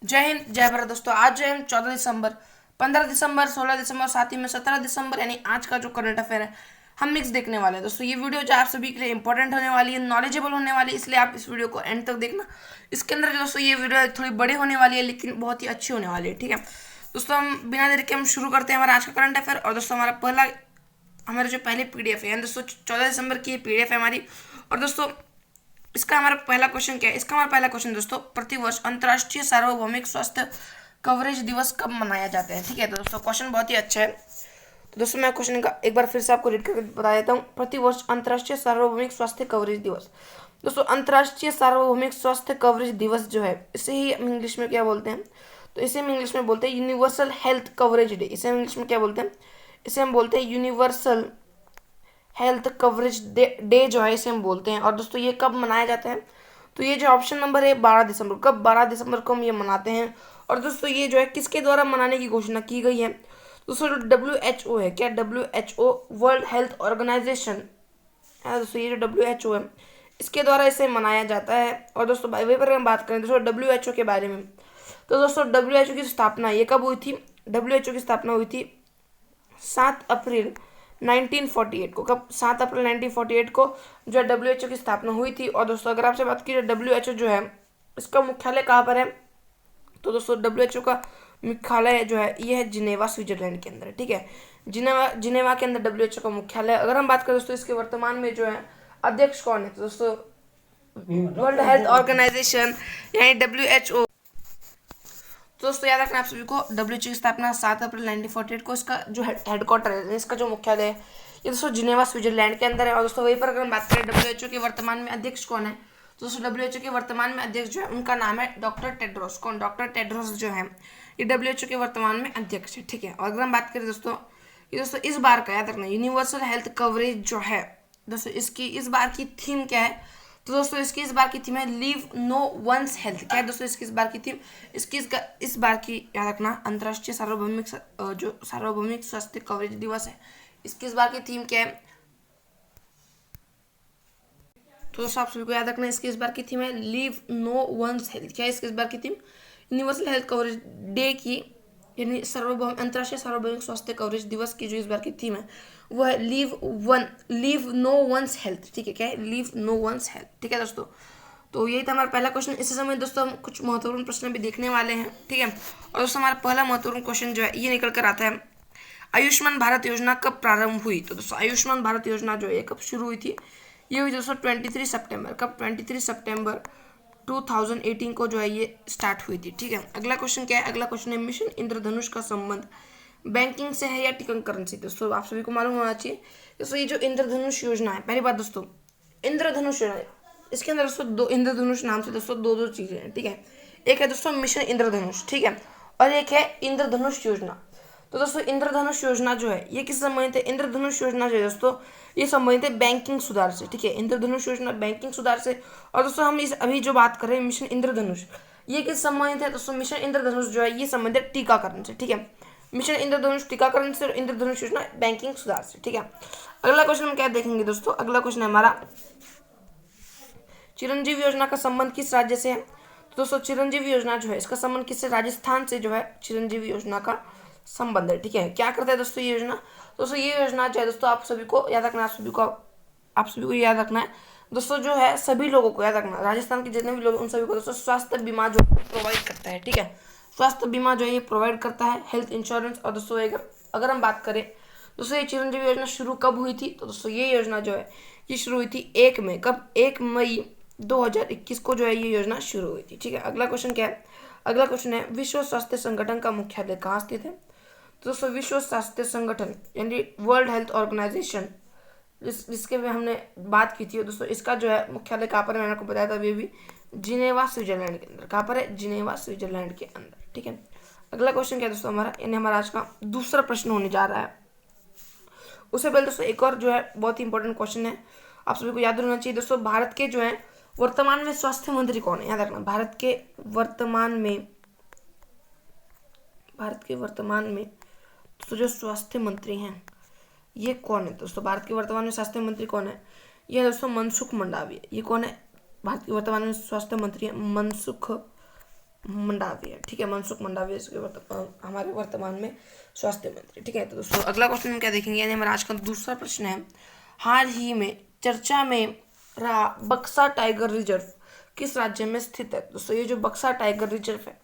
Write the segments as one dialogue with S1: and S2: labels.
S1: जय हिंद जय भारत दोस्तों। आज जो है 14 दिसंबर, 15 दिसंबर, 16 दिसंबर, साथ ही में 17 दिसंबर यानी आज का जो करंट अफेयर है हम मिक्स देखने वाले हैं। दोस्तों ये वीडियो जो आप सभी के लिए इंपॉर्टेंट होने वाली है, नॉलेजेबल होने वाली है, इसलिए आप इस वीडियो को एंड तक देखना। इसके अंदर जो दोस्तों ये वीडियो थोड़ी बड़ी होने वाली है लेकिन बहुत ही अच्छी होने वाली है। ठीक है दोस्तों, हम बिना देरी के हम शुरू करते हैं हमारा आज का करंट अफेयर। और दोस्तों हमारे जो पहले पीडीएफ है दोस्तों 14 दिसंबर की पीडीएफ है हमारी। और दोस्तों इसका हमारा पहला क्वेश्चन क्या है? इसका हमारा पहला क्वेश्चन दोस्तों, प्रतिवर्ष अंतर्राष्ट्रीय सार्वभौमिक स्वास्थ्य कवरेज दिवस कब मनाया जाता है? ठीक है, तो दोस्तों क्वेश्चन बहुत ही अच्छा है। तो दोस्तों मैं क्वेश्चन का एक बार फिर से आपको रीड करके बता देता हूँ। प्रतिवर्ष अंतर्राष्ट्रीय सार्वभौमिक स्वास्थ्य कवरेज दिवस। दोस्तों अंतर्राष्ट्रीय सार्वभौमिक स्वास्थ्य कवरेज दिवस जो है इसे ही हम इंग्लिश में क्या बोलते हैं? तो इसे हम इंग्लिश में बोलते हैं यूनिवर्सल हेल्थ कवरेज डे। इसे हम इंग्लिश में क्या बोलते हैं? इसे हम बोलते हैं यूनिवर्सल हेल्थ कवरेज डे जो है इसे हम बोलते हैं। और दोस्तों ये कब मनाया जाता है? तो ये जो ऑप्शन नंबर है 12 दिसंबर। कब? 12 दिसंबर को हम ये मनाते हैं। और दोस्तों ये जो है किसके द्वारा मनाने की घोषणा की गई है? दोस्तों जो WHO है, क्या WHO वर्ल्ड हेल्थ ऑर्गेनाइजेशन है दोस्तों, ये जो WHO है इसके द्वारा इसे मनाया जाता है। और दोस्तों वही पर हम बात करें दोस्तों WHO के बारे में, तो दोस्तों WHO की स्थापना ये कब हुई थी? WHO की स्थापना हुई थी 7 अप्रैल 1948 को। कब? 7 अप्रैल 1948 को जो है WHO की स्थापना हुई थी। और दोस्तों अगर आपसे बात की जाए WHO जो है इसका मुख्यालय कहाँ पर है? तो दोस्तों WHO का मुख्यालय जो है ये है जिनेवा स्विट्जरलैंड के अंदर। ठीक है, जिनेवा के अंदर WHO का मुख्यालय। अगर हम बात करें दोस्तों इसके वर्तमान में जो है अध्यक्ष कौन है? तो दोस्तों वर्ल्ड हेल्थ ऑर्गेनाइजेशन यानी WHO। तो दोस्तों याद रखना आप सभी को, WHO की स्थापना 7 अप्रैल 1948 को। इसका जो हेडक्वार्टर है, इसका जो मुख्यालय है ये दोस्तों जिनेवा स्विट्जरलैंड के अंदर है। और दोस्तों वहीं पर अगर हम बात करें WHO के वर्तमान में अध्यक्ष कौन है? तो दोस्तों WHO के वर्तमान में अध्यक्ष जो है उनका नाम है डॉक्टर टेड्रोस। कौन? डॉक्टर टेड्रोस जो है ये WHO के वर्तमान में अध्यक्ष है। ठीक है, और अगर हम बात करें दोस्तों ये दोस्तों इस बार का याद रखना यूनिवर्सल हेल्थ कवरेज जो है दोस्तों इसकी इस बार की थीम क्या है? तो दोस्तों इसकी इस बार की थीम है लीव नो वंस हेल्थ। क्या है दोस्तों इसकी इस बार की थीम? इस बार की याद रखना अंतर्राष्ट्रीय जो सार्वभौमिक स्वास्थ्य कवरेज दिवस है इसकी इस बार की थीम क्या है? तो दोस्तों आप सभी को याद रखना इसकी इस बार की थीम है लीव नो वंस हेल्थ। क्या है इसकी इस बार की theme? Universal health coverage day की यानी अंतर्राष्ट्रीय सार्वभौमिक स्वास्थ्य कवरेज दिवस की जो इस बार की थीम है वो है लीव नो वंस हेल्थ। ठीक है, क्या है? Leave no one's health. ठीक है दोस्तों, तो यही था हमारा पहला क्वेश्चन। इसी समय दोस्तों हम कुछ महत्वपूर्ण प्रश्न भी देखने वाले हैं। ठीक है, और दोस्तों हमारा पहला महत्वपूर्ण क्वेश्चन जो है ये निकल कर आता है, आयुष्मान भारत योजना कब प्रारंभ हुई? तो दोस्तों आयुष्मान भारत योजना जो है कब शुरू हुई थी? ये हुई दोस्तों 23 सितंबर। कब? 23 सितंबर 2018 को जो है ये स्टार्ट हुई थी। ठीक है, अगला क्वेश्चन क्या है? अगला क्वेश्चन है मिशन इंद्रधनुष का संबंध बैंकिंग से है या टीकाकरण से? दोस्तों आप सभी को मालूम होना चाहिए दोस्तों ये जो इंद्रधनुष योजना है, पहली बात दोस्तों इंद्रधनुष योजना, इसके अंदर दोस्तों दो इंद्रधनुष नाम से दोस्तों दो चीजें हैं। ठीक है, एक है दोस्तों मिशन इंद्रधनुष, ठीक है, और एक है इंद्रधनुष योजना। तो दोस्तों इंद्रधनुष योजना जो है ये किस संबंधित है? इंद्रधनुष योजना जो है दोस्तों ये संबंधित है बैंकिंग सुधार से। ठीक है, इंद्रधनुष योजना बैंकिंग सुधार से। और दोस्तों हम इस अभी जो बात कर रहे हैं मिशन इंद्रधनुष ये किस संबंधित है? दोस्तों मिशन इंद्रधनुष जो है ये संबंधित है टीकाकरण से। ठीक है, मिशन इंद्रधनुष टीकाकरण से और इंद्रधनुष योजना बैंकिंग सुधार से। ठीक है, अगला क्वेश्चन हम क्या देखेंगे दोस्तों? अगला क्वेश्चन है हमारा चिरंजीवी योजना का संबंध किस राज्य से है? तो दोस्तों चिरंजीवी योजना जो है इसका संबंध किससे? राजस्थान से जो है चिरंजीवी योजना का संबंध है। ठीक है, क्या करता है दोस्तों ये योजना? दोस्तों ये योजना जो है दोस्तों आप सभी को याद रखना, आप सभी को याद रखना है दोस्तों, जो है सभी लोगों को याद रखना, राजस्थान के जितने भी लोग उन सभी को दोस्तों स्वास्थ्य बीमा जो प्रोवाइड करता है। ठीक है, स्वास्थ्य बीमा जो है ये प्रोवाइड करता है, हेल्थ इंश्योरेंस। और दोस्तों अगर हम बात करें दोस्तों ये चिरंजीवी योजना शुरू कब हुई थी? तो दोस्तों ये योजना जो है ये शुरू हुई थी 1 मई। कब? 1 मई 2021 को जो है ये योजना शुरू हुई थी। ठीक है, अगला क्वेश्चन क्या है? अगला क्वेश्चन है विश्व स्वास्थ्य संगठन का मुख्यालय कहाँ स्थित है? तो दोस्तों विश्व स्वास्थ्य संगठन यानी वर्ल्ड हेल्थ ऑर्गेनाइजेशन जिसके भी हमने बात की थी दोस्तों इसका जो है मुख्यालय कहाँ पर है? मैंने आपको बताया था अभी जिनेवा स्विट्जरलैंड के अंदर। कहाँ पर है? जिनेवा स्विट्जरलैंड के अंदर। ठीक है, अगला क्वेश्चन क्या है दोस्तों हमारा? यानी हमारा आज का दूसरा प्रश्न होने जा रहा है। उससे पहले दोस्तों एक और जो है बहुत ही इंपॉर्टेंट क्वेश्चन है, आप सभी को याद रहना चाहिए दोस्तों, भारत के जो है वर्तमान में स्वास्थ्य मंत्री कौन है? याद रखना भारत के वर्तमान में दोस्तों जो स्वास्थ्य मंत्री हैं ये कौन है? दोस्तों भारत के वर्तमान में स्वास्थ्य मंत्री कौन है? ये दोस्तों मनसुख मंडाविया। ये कौन है? भारत के वर्तमान में स्वास्थ्य मंत्री है मनसुख मंडाविया, ठीक है, मनसुख मंडाविया हमारे वर्तमान में स्वास्थ्य मंत्री, ठीक है। तो दोस्तों अगला क्वेश्चन हम क्या देखेंगे, यानी हमारा आज का दूसरा प्रश्न है, हाल ही में चर्चा में रहा बक्सा टाइगर रिजर्व किस राज्य में स्थित है। दोस्तों ये जो बक्सा टाइगर रिजर्व है,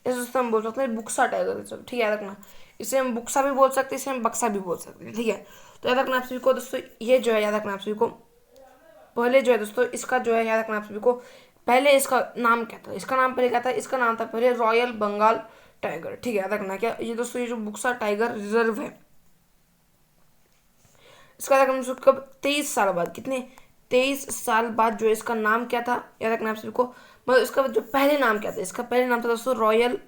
S1: इसे दोस्तों हम बोल सकते हैं बुक्सा टाइगर रिजर्व, ठीक है, याद रखना। इसे हम बुक्सा भी बोल सकते हैं, इसे हम बक्सा भी बोल सकते हैं, ठीक है। तो याद रखना आप सभी को दोस्तों, ये जो है याद रखना आप सभी को, पहले जो है दोस्तों इसका जो है याद रखना आप सभी को, पहले इसका नाम क्या था, इसका नाम पहले क्या था, इसका नाम था पहले रॉयल बंगाल टाइगर, ठीक है, याद रखना। क्या ये दोस्तों, ये जो बुक्सा टाइगर रिजर्व है, इसका याद रखना कब, 23 साल बाद, कितने 23 साल बाद जो है इसका नाम क्या था, याद रखना आप सभी को। मतलब इसका जो पहले नाम क्या था, इसका पहले नाम था दोस्तों रॉयल,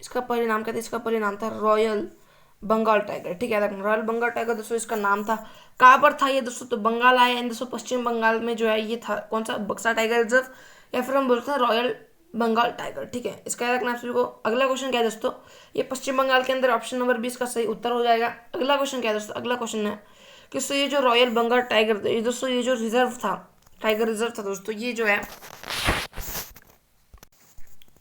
S1: इसका पहले नाम क्या था, इसका पहले नाम था रॉयल बंगाल टाइगर, ठीक है, याद रखना रॉयल बंगाल टाइगर दोस्तों इसका नाम था। कहाँ पर था ये दोस्तों, तो बंगाल आया इन दोस्तों, पश्चिम बंगाल में जो है ये था, कौन सा, बक्सा टाइगर रिजर्व, या फिर हम बोलते हैं रॉयल बंगाल टाइगर, ठीक है। इसका याद रखना आप सभी को। अगला क्वेश्चन क्या है दोस्तों, ये पश्चिम बंगाल के अंदर ऑप्शन नंबर 20 का सही उत्तर हो जाएगा। अगला क्वेश्चन क्या है दोस्तों, अगला क्वेश्चन है कि दोस्तों ये जो रॉयल बंगाल टाइगर, ये दोस्तों ये जो रिजर्व था, टाइगर रिजर्व था दोस्तों, ये जो है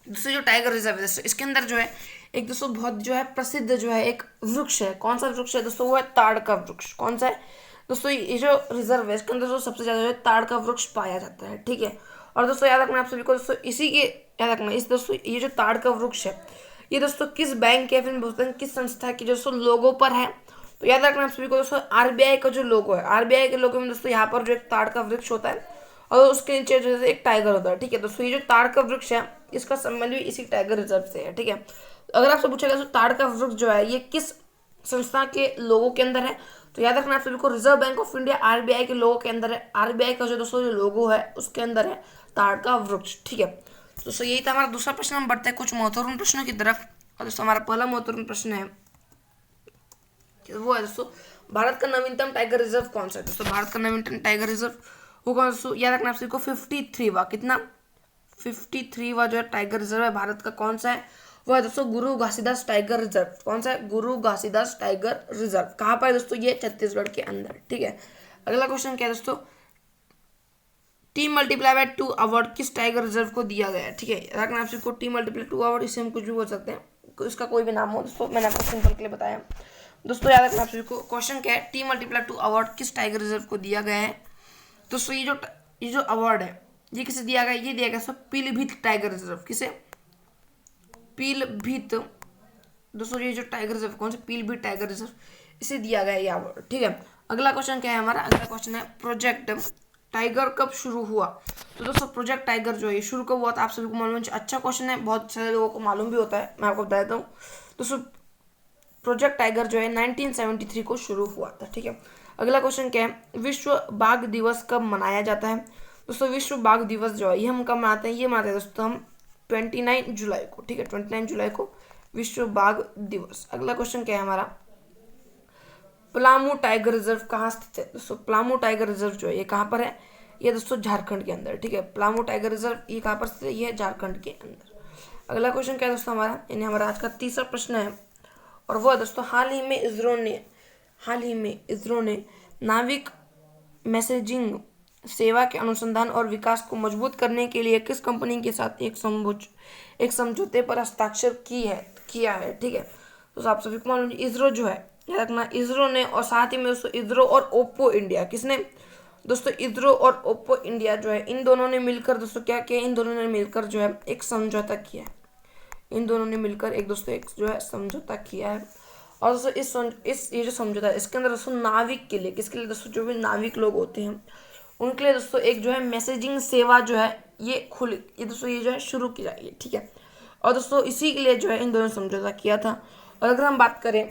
S1: दोस्तों जो टाइगर रिजर्व है दोस्तों, इसके अंदर जो है एक दोस्तों बहुत जो है प्रसिद्ध जो है एक वृक्ष है, कौन सा वृक्ष है दोस्तों, वो है ताड़ का वृक्ष। कौन सा है दोस्तों, ये जो रिजर्व है इसके अंदर जो सबसे ज्यादा जो है ताड़ का वृक्ष पाया जाता है, ठीक है। और दोस्तों याद रखना आप सभी को दोस्तों, इसी के याद रखना, इस दोस्तों ये जो ताड़ का वृक्ष है, ये दोस्तों किस बैंक के, फिर बोलते हैं किस संस्था की दोस्तों लोगो पर है। तो याद रखना आप सभी को दोस्तों, आरबीआई का जो लोगो है, आरबीआई के लोगो में दोस्तों यहाँ पर जो एक ताड़ का वृक्ष होता है और उसके नीचे जो है एक टाइगर होता है, ठीक है। दोस्तों ये जो ताड़ का वृक्ष है, इसका संबंध भी इसी टाइगर रिजर्व से है, ठीक है। अगर आपसे पूछेगा तो ताड़ का वृक्ष जो है ये किस संस्था के लोगो के अंदर है, तो याद रखना आप सभी को reserve bank of India, RBI के लोगो के अंदर है। आरबीआई का जो दोस्तों जो लोगो है उसके अंदर है ताड़ का वृक्ष, ठीक है। दोस्तों यही था हमारा दूसरा प्रश्न। हम बढ़ते हैं कुछ महत्वपूर्ण प्रश्नों की तरफ। और दोस्तों हमारा पहला महत्वपूर्ण प्रश्न है, वो है दोस्तों, भारत का नवीनतम टाइगर रिजर्व कौन सा है। दोस्तों भारत का नवीनतम टाइगर रिजर्व वो कौन सा, याद रखना आप सभी को 53वां, कितना 53वां जो है टाइगर रिजर्व है भारत का, कौन सा है, वो है दोस्तों गुरु घासीदास टाइगर रिजर्व। कौन सा है, गुरु घासीदास टाइगर रिजर्व। कहाँ पर है दोस्तों, ये छत्तीसगढ़ के अंदर, ठीक है। अगला क्वेश्चन क्या है दोस्तों, T×2 अवार्ड किस टाइगर रिजर्व को दिया गया है, ठीक है। रखना आप सबको T×2 अवार्ड, इसे हम कुछ भी बोल सकते हैं, इसका कोई भी नाम हो दोस्तों, मैंने आपको सिंपल के लिए बताया। दोस्तों याद रखना आप सभी को, क्वेश्चन क्या है, T×2 अवार्ड किस टाइगर रिजर्व को दिया गया है। दोस्तों ये जो अवार्ड है ये किसे दिया गया, ये दिया गया दोस्तों पीलीभीत टाइगर रिजर्व। किसे, पीलीभीत दोस्तों, ये जो टाइगर रिजर्व कौन सा, पीलीभीत टाइगर रिजर्व, इसे दिया गया ये अवार्ड, ठीक है। अगला क्वेश्चन क्या है हमारा, अगला क्वेश्चन है प्रोजेक्ट टाइगर कब शुरू हुआ। तो दोस्तों प्रोजेक्ट टाइगर जो है शुरू कब हुआ था, आप सभी को मालूम है, अच्छा क्वेश्चन है, बहुत सारे लोगों को मालूम भी होता है, मैं आपको बता देता हूँ। दोस्तों प्रोजेक्ट टाइगर जो है 1973 को शुरू हुआ था, ठीक है। अगला क्वेश्चन क्या है, विश्व बाघ दिवस कब मनाया जाता है। दोस्तों विश्व बाघ दिवस जो है ये हम कब मनाते हैं, ये मनाते हैं दोस्तों हम 29 जुलाई को, ठीक है, 29 जुलाई को विश्व बाघ दिवस। अगला क्वेश्चन क्या है हमारा, पलामू टाइगर रिजर्व कहाँ स्थित है। दोस्तों पलामू टाइगर रिजर्व जो है ये कहाँ पर है, ये दोस्तों झारखंड के अंदर, ठीक है। पलामू टाइगर रिजर्व ये कहाँ पर स्थित है, ये झारखंड के अंदर। अगला क्वेश्चन क्या है दोस्तों हमारा, यानी हमारा आज का तीसरा प्रश्न है, और वो है दोस्तों, हाल ही में इसरो ने नाविक मैसेजिंग सेवा के अनुसंधान और विकास को मजबूत करने के लिए किस कंपनी के साथ एक समझौते पर हस्ताक्षर किया है, ठीक है। तो आप सभी को मालूम, इसरो जो है याद रखना, इसरो ने, और साथ ही में दोस्तों इसरो और ओप्पो इंडिया, किसने दोस्तों, इसरो और ओप्पो इंडिया जो है इन दोनों ने मिलकर दोस्तों क्या किया, इन दोनों ने मिलकर जो है एक समझौता किया है, इन दोनों ने मिलकर एक दोस्तों एक जो है समझौता किया है। और दोस्तों इस ये जो समझौता है इसके अंदर दोस्तों नाविक के लिए, किसके लिए दोस्तों, जो भी नाविक लोग होते हैं उनके लिए दोस्तों एक जो है मैसेजिंग सेवा जो है ये दोस्तों ये जो है शुरू की जाएगी, ठीक है। और दोस्तों इसी के लिए जो है इन दोनों ने समझौता किया था। और अगर हम बात करें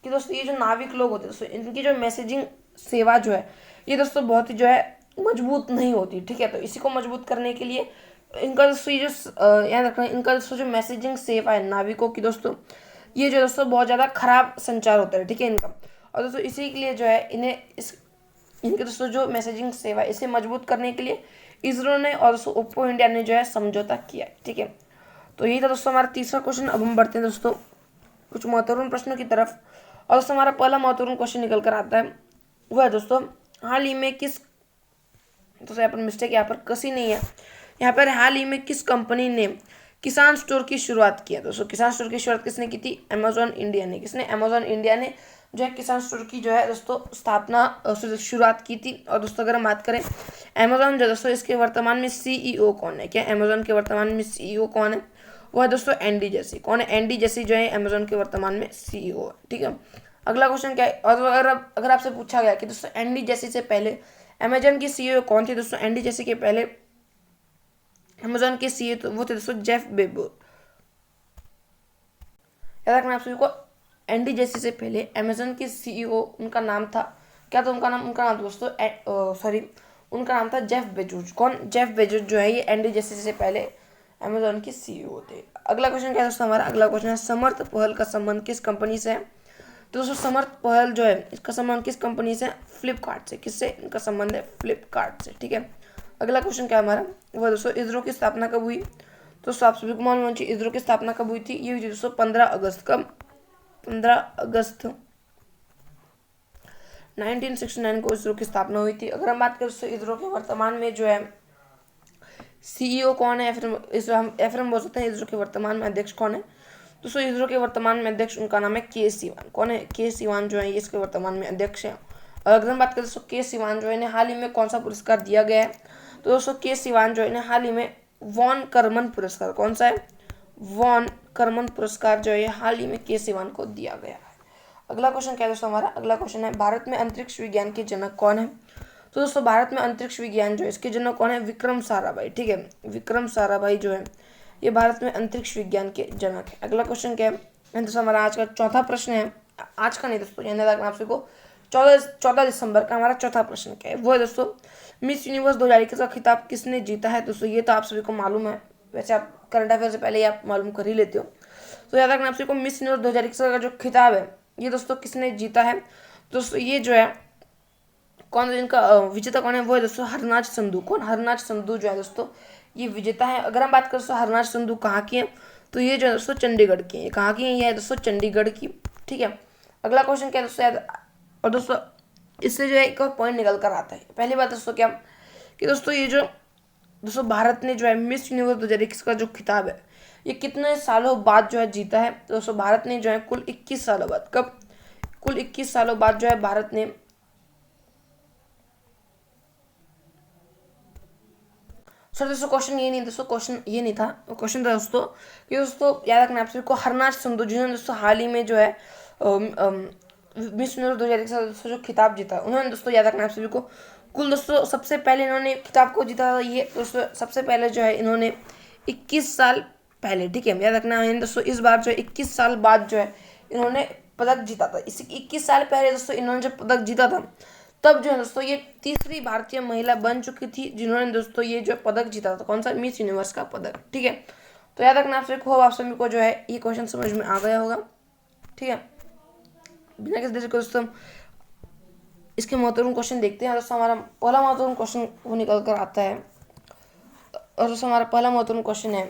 S1: कि दोस्तों ये जो नाविक लोग होते हैं दोस्तों, इनकी जो मैसेजिंग सेवा जो है ये दोस्तों बहुत ही जो है मजबूत नहीं होती, ठीक है। तो इसी को मजबूत करने के लिए इनका दोस्तों ये जो याद रखना, इनका दोस्तों जो मैसेजिंग सेवा है नाविकों की दोस्तों, ये जो दोस्तों बहुत ज़्यादा खराब संचार होता है, ठीक है इनका। और दोस्तों इसी के लिए जो है इनके दोस्तों जो मैसेजिंग सेवा है इसे मजबूत करने के लिए इसरो ने और दोस्तों ओप्पो इंडिया ने जो है समझौता किया, ठीक है। तो यही था दोस्तों हमारा तीसरा क्वेश्चन। अब हम बढ़ते हैं दोस्तों कुछ महत्वपूर्ण प्रश्नों की तरफ। और दोस्तों हमारा पहला महत्वपूर्ण क्वेश्चन निकल कर आता है, वो है दोस्तों, हाल ही में किस, दोस्तों यहाँ पर मिस्टेक यहाँ पर कसी नहीं है, यहाँ पर हाल ही में किस कंपनी ने किसान स्टोर की शुरुआत किया? दोस्तों किसान स्टोर की शुरुआत किसने की थी? अमेजॉन इंडिया ने। किसने? अमेजॉन इंडिया ने जो है किसान स्टोर की जो है दोस्तों स्थापना शुरुआत की थी। और दोस्तों अगर हम बात करें अमेजॉन जो दोस्तों इसके वर्तमान में सीईओ कौन है? क्या अमेजॉन के वर्तमान में सीईओ कौन है? वो है दोस्तों एंडी जेसी। कौन है? एंडी जेसी जो है अमेजॉन के वर्तमान में सीईओ है। ठीक है, अगला क्वेश्चन क्या है? और अगर आपसे पूछा गया कि दोस्तों एंडी जेसी से पहले अमेजन की सीईओ कौन थी? दोस्तों एंडी जेसी के पहले अमेजॉन के सीईओ तो वो थे दोस्तों जेफ बेजोस। याद रखना आप सभी को, एंडी जेसी से पहले अमेजन के सीईओ उनका नाम था क्या? तो उनका नाम दोस्तों उनका नाम था जेफ बेजोस। कौन? जेफ बेजोस जो है ये एंडी जेसी से पहले अमेजॉन के सीईओ थे। अगला क्वेश्चन क्या है दोस्तों हमारा? अगला क्वेश्चन है समर्थ पहल का संबंध किस कंपनी से है? तो दोस्तों समर्थ पहल जो है इसका संबंध किस कंपनी से? फ्लिपकार्ट से। किससे इनका संबंध है? फ्लिपकार्ट से। ठीक है, अगला क्वेश्चन क्या है हमारा? वो दोस्तों इसरो की स्थापना कब हुई? तो आप सभी को मालूम होना चाहिए इसरो की स्थापना कब हुई थी। ये हुई थी दोस्तों 15 अगस्त। कब? 15 अगस्त 1969 को इसरो की स्थापना हुई थी। अगर हम बात करें दोस्तों इसरो के वर्तमान में जो है सीईओ कौन है, या फिर हम बोल सकते हैं इसरो के वर्तमान में अध्यक्ष कौन है? दोस्तों इसरो के वर्तमान में अध्यक्ष उनका नाम है के सिवान। कौन है? के सिवान जो है ये इसके वर्तमान में अध्यक्ष है। और अगर हम बात करें दोस्तों के सिवान जो है इन्हें हाल ही में कौन सा पुरस्कार दिया गया है? तो दोस्तों के सिवान जो है इन्हें हाल ही में वॉन करमन पुरस्कार, कौन सा है? वॉन करमन पुरस्कार जो है हाल ही में के सिवान को दिया गया है। अगला क्वेश्चन क्या है दोस्तों हमारा? अगला क्वेश्चन है भारत में अंतरिक्ष विज्ञान के जनक कौन है? तो दोस्तों भारत में अंतरिक्ष विज्ञान जो है इसके जनक कौन है? विक्रम साराभाई। ठीक है, विक्रम साराभाई जो है ये भारत में अंतरिक्ष विज्ञान के जनक है। अगला क्वेश्चन क्या है दोस्तों हमारा? आज का चौथा प्रश्न है, आज का नहीं दोस्तों, यानी आप सबको 14 दिसंबर का हमारा चौथा प्रश्न क्या है? वो है दोस्तों मिस यूनिवर्स 2021 का खिताब किसने जीता है? दोस्तों ये तो आप सभी को मालूम है, वैसे आप करंट अफेयर से पहले ही आप मालूम कर ही लेते हो। तो याद रखना आप सभी को मिस यूनिवर्स 2021 का जो खिताब है ये दोस्तों किसने जीता है? दोस्तों ये जो है कौन, इनका विजेता कौन है? वो है दोस्तों हरनाज संधू। कौन? हरनाज संधू जो है दोस्तों ये विजेता है। अगर हम बात करें दोस्तों हरनाज संधू कहाँ की है? तो ये जो है दोस्तों चंडीगढ़ की है। कहाँ की है? ये है दोस्तों चंडीगढ़ की। ठीक है, अगला क्वेश्चन क्या है दोस्तों याद? और दोस्तों इससे जो है एक और पॉइंट निकल कर आता है। पहली बात दोस्तों क्या कि दोस्तों ये जो दोस्तों भारत ने जो है मिस यूनिवर्स 2021 का जो खिताब है ये कितने सालों बाद जो है जीता है? दोस्तों भारत ने जो है कुल 21 सालों बाद। कब? कुल 21 सालों बाद जो है भारत ने सर दोस्तों क्वेश्चन ये नहीं, दोस्तों क्वेश्चन ये नहीं था, क्वेश्चन था दोस्तों कि दोस्तों याद रखना आप सभी को हरनाज संधू जिन्होंने दोस्तों हाल ही में जो है मिस यूनिवर्स 2021 का दोस्तों जो खिताब जीता उन्होंने दोस्तों याद रखना आप सभी को कुल दोस्तों सबसे पहले इन्होंने खिताब को जीता था ये दोस्तों सबसे पहले जो है इन्होंने 21 साल पहले। ठीक है, याद रखना है दोस्तों इस बार जो है 21 साल बाद जो है इन्होंने पदक जीता था। इसी 21 साल पहले दोस्तों इन्होंने जब पदक जीता था तब जो है दोस्तों ये तीसरी भारतीय महिला बन चुकी थी जिन्होंने दोस्तों ये जो पदक जीता था। कौन सा? मिस यूनिवर्स का पदक। ठीक है, तो याद रखना आप सभी को जो है ये क्वेश्चन समझ में आ गया होगा। ठीक है, बिना किसी देरी को दोस्तों इसके महत्वपूर्ण क्वेश्चन देखते हैं। दोस्तों हमारा पहला महत्वपूर्ण क्वेश्चन वो निकल कर आता है और दोस्तों हमारा पहला महत्वपूर्ण क्वेश्चन है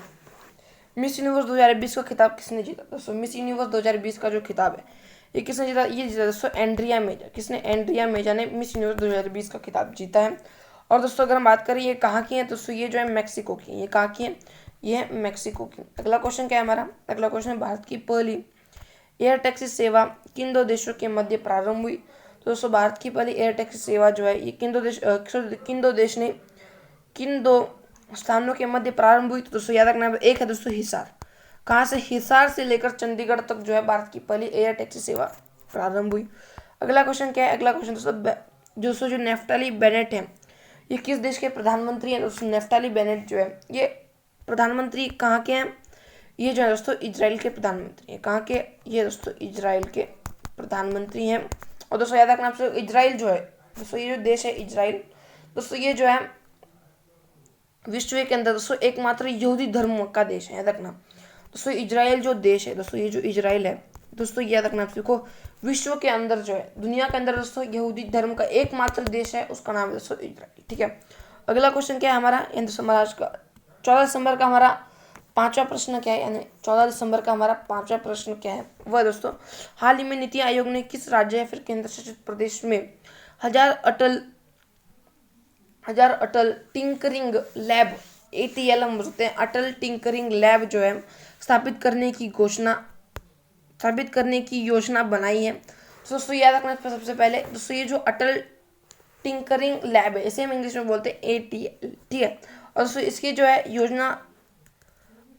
S1: मिस यूनिवर्स 2020 का खिताब किसने जीता? दोस्तों मिस यूनिवर्स 2020 का जो खिताब है ये किसने जीता? ये जीता दोस्तों एंड्रिया मेजा। किसने? एंड्रिया मेजा ने मिस यूनिवर्स 2020 का खिताब जीता है। और दोस्तों अगर हम बात करें ये कहाँ की है दोस्तों ये जो है मैक्सिको की। ये कहाँ की है? ये है मैक्सिको की। अगला क्वेश्चन क्या है हमारा? अगला क्वेश्चन है भारत की पहली एयर टैक्सी सेवा किन दो देशों के मध्य प्रारंभ हुई? तो दोस्तों भारत की पहली एयर टैक्सी सेवा जो है ये किन दो स्थानों के मध्य प्रारंभ हुई? तो दोस्तों याद रखना एक है दोस्तों हिसार। कहाँ से? हिसार से लेकर चंडीगढ़ तक जो है भारत की पहली एयर टैक्सी सेवा प्रारंभ हुई। अगला क्वेश्चन क्या है? अगला क्वेश्चन दोस्तों जो नेफ्टाली बेनेट है ये किस देश के प्रधानमंत्री हैं? दोस्तों नेफ्टाली बेनेट जो है ये प्रधानमंत्री कहाँ के हैं? ये जो है दोस्तों इजराइल के प्रधानमंत्री हैं। कहाँ के? ये दोस्तों इजराइल के प्रधानमंत्री हैं। और दोस्तों याद रखना आपसे इजराइल जो है दोस्तों ये जो देश है इजराइल दोस्तों ये जो है विश्व के अंदर दोस्तों एकमात्र यहूदी धर्म का देश है। याद रखना दोस्तों इजराइल जो देश है दोस्तों ये जो इजराइल है दोस्तों याद रखना आप को विश्व के अंदर जो है दुनिया के अंदर दोस्तों यहूदी धर्म का एकमात्र देश है उसका नाम है दोस्तों इजराइल। ठीक है, अगला क्वेश्चन क्या है हमारा? दोस्तों आज का 14 दिसंबर का हमारा पांचवा प्रश्न क्या है? यानी 14 दिसंबर का हमारा पांचवा प्रश्न क्या है? वह दोस्तों हाल ही में नीति आयोग ने किस राज्य या फिर केंद्र शासित प्रदेश में हजार अटल टिंकरिंग लैब ATL हम बोलते हैं, अटल टिंकरिंग लैब जो है स्थापित करने की योजना बनाई है। तो दोस्तों याद रखना सबसे पहले दोस्तों, ये जो अटल टिंकरिंग लैब है इसे हम इंग्लिश में बोलते हैं ATL, ठीक है। और दोस्तों इसकी जो है योजना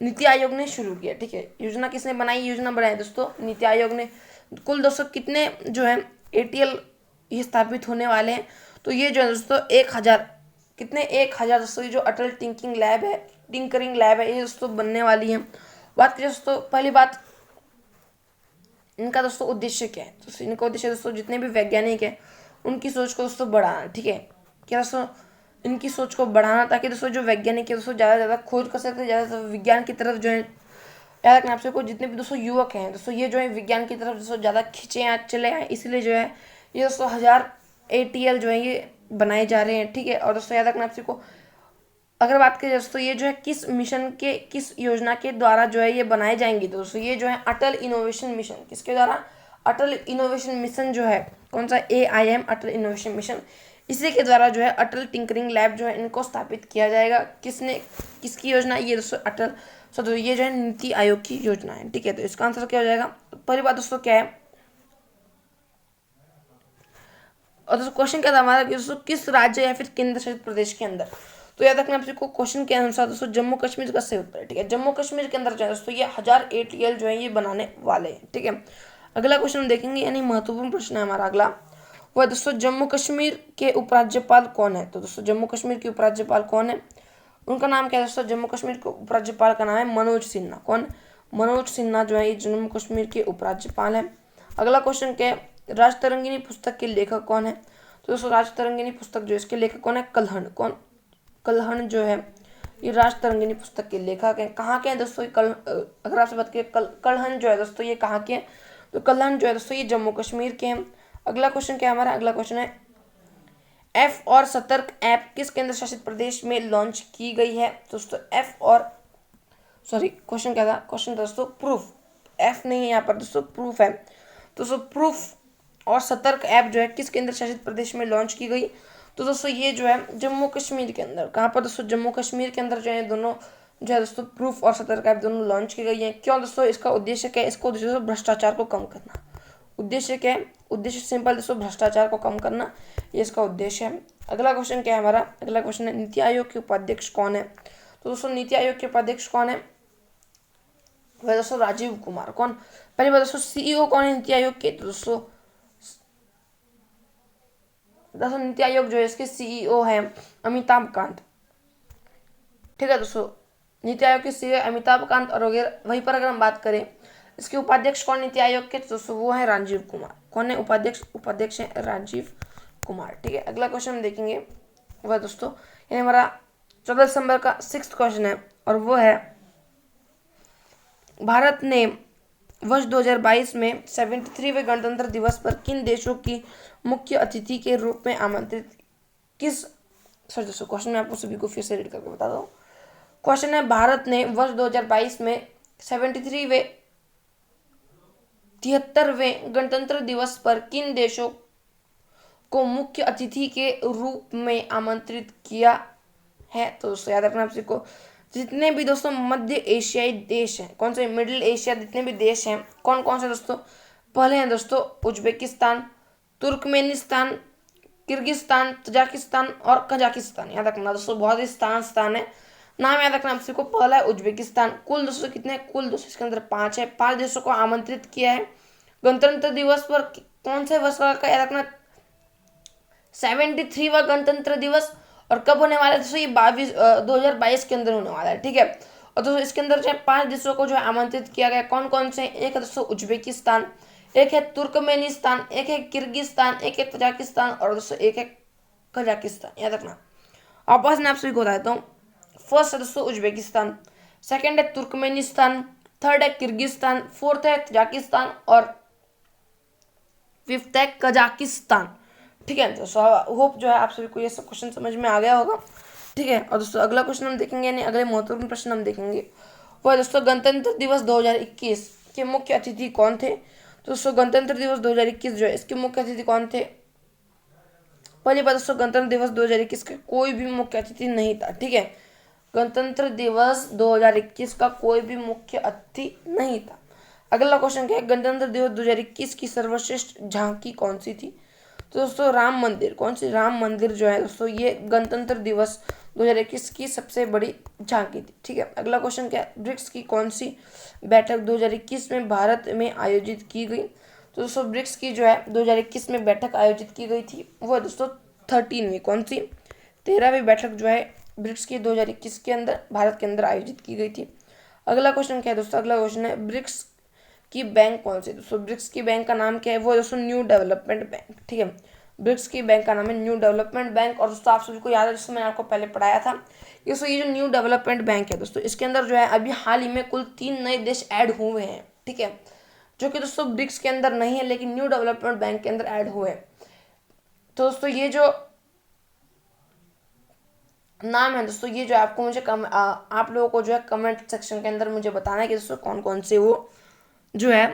S1: नीति आयोग ने शुरू किया, ठीक है। योजना किसने बनाई, योजना बनाई दोस्तों नीति आयोग ने। कुल दोस्तों कितने जो है ATL ये स्थापित होने वाले हैं, तो ये जो है दोस्तों 1000 कितने 1000 दोस्तों ये जो अटल टिंकरिंग लैब है ये दोस्तों बनने वाली है। बात करें दोस्तों, पहली बात इनका दोस्तों उद्देश्य क्या है, तो इनका उद्देश्य दोस्तों जितने भी वैज्ञानिक हैं उनकी सोच को दोस्तों बढ़ाना, ठीक है। क्या दोस्तों, इनकी सोच को बढ़ाना ताकि दोस्तों जो वैज्ञानिक है दोस्तों ज़्यादा से ज़्यादा खोज कर सकते हैं, ज़्यादा से ज़्यादा विज्ञान की तरफ जो है। याद रखना आपसे को जितने भी दोस्तों युवक हैं दोस्तों ये जो है विज्ञान की तरफ दोस्तों ज़्यादा खींचे हैं, चले आए, इसलिए जो है ये दोस्तों 1000 ATL जो है ये बनाए जा रहे हैं, ठीक है। और दोस्तों याद रखना आपसे को, अगर बात करें दोस्तों ये जो है किस योजना के द्वारा जो है ये बनाए जाएंगे, तो दोस्तों ये जो है अटल इनोवेशन मिशन, किसके द्वारा, अटल इनोवेशन मिशन जो है कौन सा, AIM अटल इनोवेशन मिशन, इसी के द्वारा जो है अटल टिंकरिंग लैब जो है इनको स्थापित किया जाएगा। किसकी योजना, ये दोस्तों अटल ये जो है नीति आयोग की योजना है, ठीक है। तो इसका आंसर क्या हो जाएगा, पहली बात दोस्तों क्या है, और दोस्तों क्वेश्चन क्या था हमारा कि दोस्तों किस राज्य या फिर केंद्र शासित प्रदेश के अंदर, तो याद रखना आपको क्वेश्चन के अनुसार दोस्तों जम्मू कश्मीर का सही उत्तर है, ठीक है। जम्मू कश्मीर के अंदर जो है दोस्तों ये 1000 ATL जो है ये बनाने वाले हैं, ठीक है। अगला क्वेश्चन हम देखेंगे, यानी महत्वपूर्ण प्रश्न है हमारा अगला, वो है दोस्तों जम्मू कश्मीर के उपराज्यपाल कौन है। तो दोस्तों जम्मू कश्मीर के उपराज्यपाल कौन है, उनका नाम क्या है दोस्तों, जम्मू कश्मीर के उपराज्यपाल का नाम है मनोज सिन्हा। कौन, मनोज सिन्हा जो है ये जम्मू कश्मीर के उपराज्यपाल हैं। अगला क्वेश्चन क्या है, राजतरंगिणी पुस्तक के लेखक कौन है, तो दोस्तों राजतरंगिणी पुस्तक जो इसके लेखक कौन है, कल्हण। कौन, कल्हण जो है ये राजतरंगिणी पुस्तक के लेखक हैं। कहाँ के हैं दोस्तों ये अगर आपसे बात करें कल्हण जो है दोस्तों ये कहाँ के हैं, तो कल्हण जो है दोस्तों ये जम्मू कश्मीर के हैं। अगला क्वेश्चन क्या है हमारा, अगला क्वेश्चन है F और सतर्क ऐप किस केंद्र शासित प्रदेश में लॉन्च की गई है। दोस्तों क्वेश्चन क्या था, क्वेश्चन दोस्तों प्रूफ, F नहीं है यहाँ पर दोस्तों, प्रूफ है। दोस्तों प्रूफ और सतर्क ऐप जो है किस केंद्र शासित प्रदेश में लॉन्च की गई, तो दोस्तों ये जो है जम्मू कश्मीर के अंदर, कहाँ पर दोस्तों, जम्मू कश्मीर के अंदर जो है दोनों जो है दोस्तों प्रूफ और सतर्क ऐप दोनों लॉन्च की गई है। क्यों दोस्तों, इसका उद्देश्य क्या है, इसका उद्देश्य भ्रष्टाचार को कम करना। उद्देश्य क्या है, उद्देश्य सिंपल दोस्तों भ्रष्टाचार को कम करना, ये इसका उद्देश्य है। अगला क्वेश्चन क्या है हमारा, अगला क्वेश्चन है नीति आयोग के उपाध्यक्ष कौन है। तो दोस्तों नीति आयोग के उपाध्यक्ष कौन है, वह दोस्तों राजीव कुमार। कौन, पहली बात दोस्तों CEO कौन है नीति आयोग के, तो दोस्तों नीति आयोग जो है इसके CEO है अमिताभ कांत, ठीक है। दोस्तों नीति आयोग के CEO अमिताभ कांत, और वहीं पर अगर हम बात करें इसके उपाध्यक्ष कौन नीति आयोग के, तो दोस्तों वो है राजीव कुमार। कौन है उपाध्यक्ष है राजीव कुमार, ठीक है। अगला क्वेश्चन हम देखेंगे वह दोस्तों यानी हमारा 14 दिसंबर का 6th क्वेश्चन है, और वो है भारत ने वर्ष 2022 में 73वें गणतंत्र दिवस पर किन देशों की मुख्य अतिथि के रूप में आमंत्रित दोस्तों क्वेश्चन मैं आपको सभी को फिर से रीड करके बता दूं। क्वेश्चन है भारत ने वर्ष 2022 में 73वें गणतंत्र दिवस पर किन देशों को मुख्य अतिथि के रूप में आमंत्रित किया है। तो दोस्तों याद रखना आपसे को, जितने भी दोस्तों मध्य एशियाई देश हैं, कौन से मिडिल एशिया जितने भी देश हैं कौन कौन से दोस्तों, पहले हैं दोस्तों उज्बेकिस्तान, तुर्कमेनिस्तान, किर्गिस्तान, तजाकिस्तान और कजाकिस्तान। याद रखना दोस्तों बहुत ही स्थान है, नाम याद रखना आपसे को, पहला है उज्बेकिस्तान। कुल दोस्तों कितने, कुल दोस्तों इसके अंदर 5 है, 5 देशों को आमंत्रित किया है गणतंत्र दिवस पर। कौन से वर्ष का याद रखना, 73वां गणतंत्र दिवस, और कब होने वाला है दोस्तों, ये 2022 के अंदर होने वाला है, ठीक है। और दोस्तों इसके अंदर जो है 5 देशों को जो है आमंत्रित किया गया, कौन कौन से, एक है दोस्तों उज्बेकिस्तान, एक है तुर्कमेनिस्तान, एक है किर्गिस्तान, एक है तजाकिस्तान और दोस्तों एक है कजाकिस्तान। याद रखना आपस में आप सभी को बता देता हूँ। फर्स्ट है दोस्तों उज्बेकिस्तान, सेकंड है तुर्कमेनिस्तान, थर्ड है किर्गिस्तान, फोर्थ है तजाकिस्तान और फिफ्थ है कजाकिस्तान, ठीक है। दोस्तों होप जो है आप सभी को ये सब क्वेश्चन समझ में आ गया होगा, ठीक है। और दोस्तों अगला क्वेश्चन हम देखेंगे, यानी अगले महत्वपूर्ण प्रश्न हम देखेंगे वो है दोस्तों गणतंत्र दिवस 2021 के मुख्य अतिथि कौन थे। तो दोस्तों गणतंत्र दिवस 2021 जो है इसके मुख्य अतिथि कौन थे। पहली बात दोस्तों गणतंत्र दिवस 2021 के कोई भी मुख्य अतिथि नहीं था, ठीक है। गणतंत्र दिवस 2021 का कोई भी मुख्य अतिथि नहीं था। अगला क्वेश्चन क्या है, गणतंत्र दिवस 2021 की सर्वश्रेष्ठ झांकी कौन सी थी? तो दोस्तों राम मंदिर, कौन सी? राम मंदिर जो है दोस्तों ये गणतंत्र दिवस 2021 की सबसे बड़ी झांकी थी। ठीक है, अगला क्वेश्चन क्या है, ब्रिक्स की कौन सी बैठक 2021 में भारत में आयोजित की गई? तो दोस्तों ब्रिक्स की जो है 2021 में बैठक आयोजित की गई थी वो है दोस्तों 13वीं, कौन सी? 13वीं बैठक जो है ब्रिक्स की 2021 के अंदर भारत के अंदर आयोजित की गई थी। अगला क्वेश्चन क्या है दोस्तों, अगला क्वेश्चन है ब्रिक्स की बैंक कौन सी? दोस्तों ब्रिक्स की बैंक का नाम क्या है? वो दोस्तों न्यू डेवलपमेंट बैंक। ठीक है, ब्रिक्स की बैंक का नाम है न्यू डेवलपमेंट बैंक। और दोस्तों आप सभी को याद है, जिसमें मैंने आपको पहले पढ़ाया था कि दोस्तों ये जो न्यू डेवलपमेंट बैंक है दोस्तों, इसके अंदर जो है अभी हाल ही में कुल 3 नए देश ऐड हुए हैं। ठीक है, जो कि दोस्तों ब्रिक्स के अंदर नहीं है लेकिन न्यू डेवलपमेंट बैंक के अंदर ऐड हुए हैं। तो दोस्तों ये जो नाम है दोस्तों, ये जो आपको मुझे आप लोगों को जो है कमेंट सेक्शन के अंदर मुझे बताना है कि दोस्तों कौन कौन से वो जो है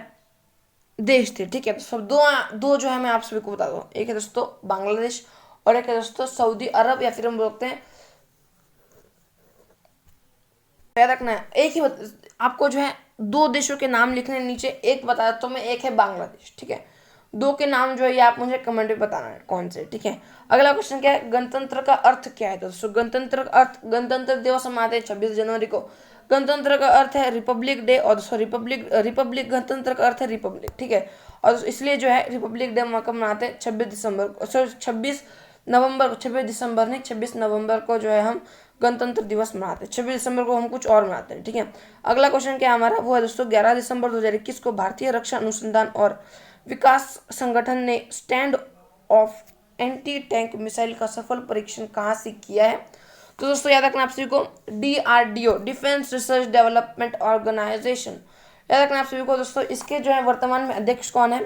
S1: देश थे। ठीक है, तो सब दो जो है मैं आप सभी को बता दूँ, एक है दोस्तों बांग्लादेश और एक है दोस्तों सऊदी अरब, या फिर हम बोलते हैं, याद रखना है एक ही आपको जो है 2 देशों के नाम लिखने नीचे, एक बता देता हूँ मैं, एक है बांग्लादेश। ठीक है, 2 के नाम जो है ये आप मुझे कमेंट में बताना है कौन से। ठीक है, अगला क्वेश्चन क्या है, गणतंत्र का अर्थ क्या है? दोस्तों गणतंत्र का अर्थ, गणतंत्र दिवस हम मनाते हैं 26 जनवरी को। गणतंत्र का अर्थ है रिपब्लिक डे, और दोस्तों रिपब्लिक गणतंत्र का अर्थ है रिपब्लिक। ठीक है, और इसलिए जो है रिपब्लिक डे कब मनाते हैं? 26 दिसंबर को, सॉरी 26 नवंबर को, 26 दिसंबर नहीं 26 नवंबर को जो है हम गणतंत्र दिवस मनाते हैं। 26 दिसंबर को हम कुछ और मनाते हैं। ठीक है, अगला क्वेश्चन क्या है हमारा, वो है दोस्तों 11 दिसंबर 2021 को भारतीय रक्षा अनुसंधान और विकास संगठन ने stand of anti tank missile का सफल परीक्षण कहाँ से किया है? तो दोस्तों याद रखना आप सभी को, DRDO, defence research development organisation, याद रखना आप सभी को दोस्तों। इसके जो है वर्तमान में अध्यक्ष कौन है?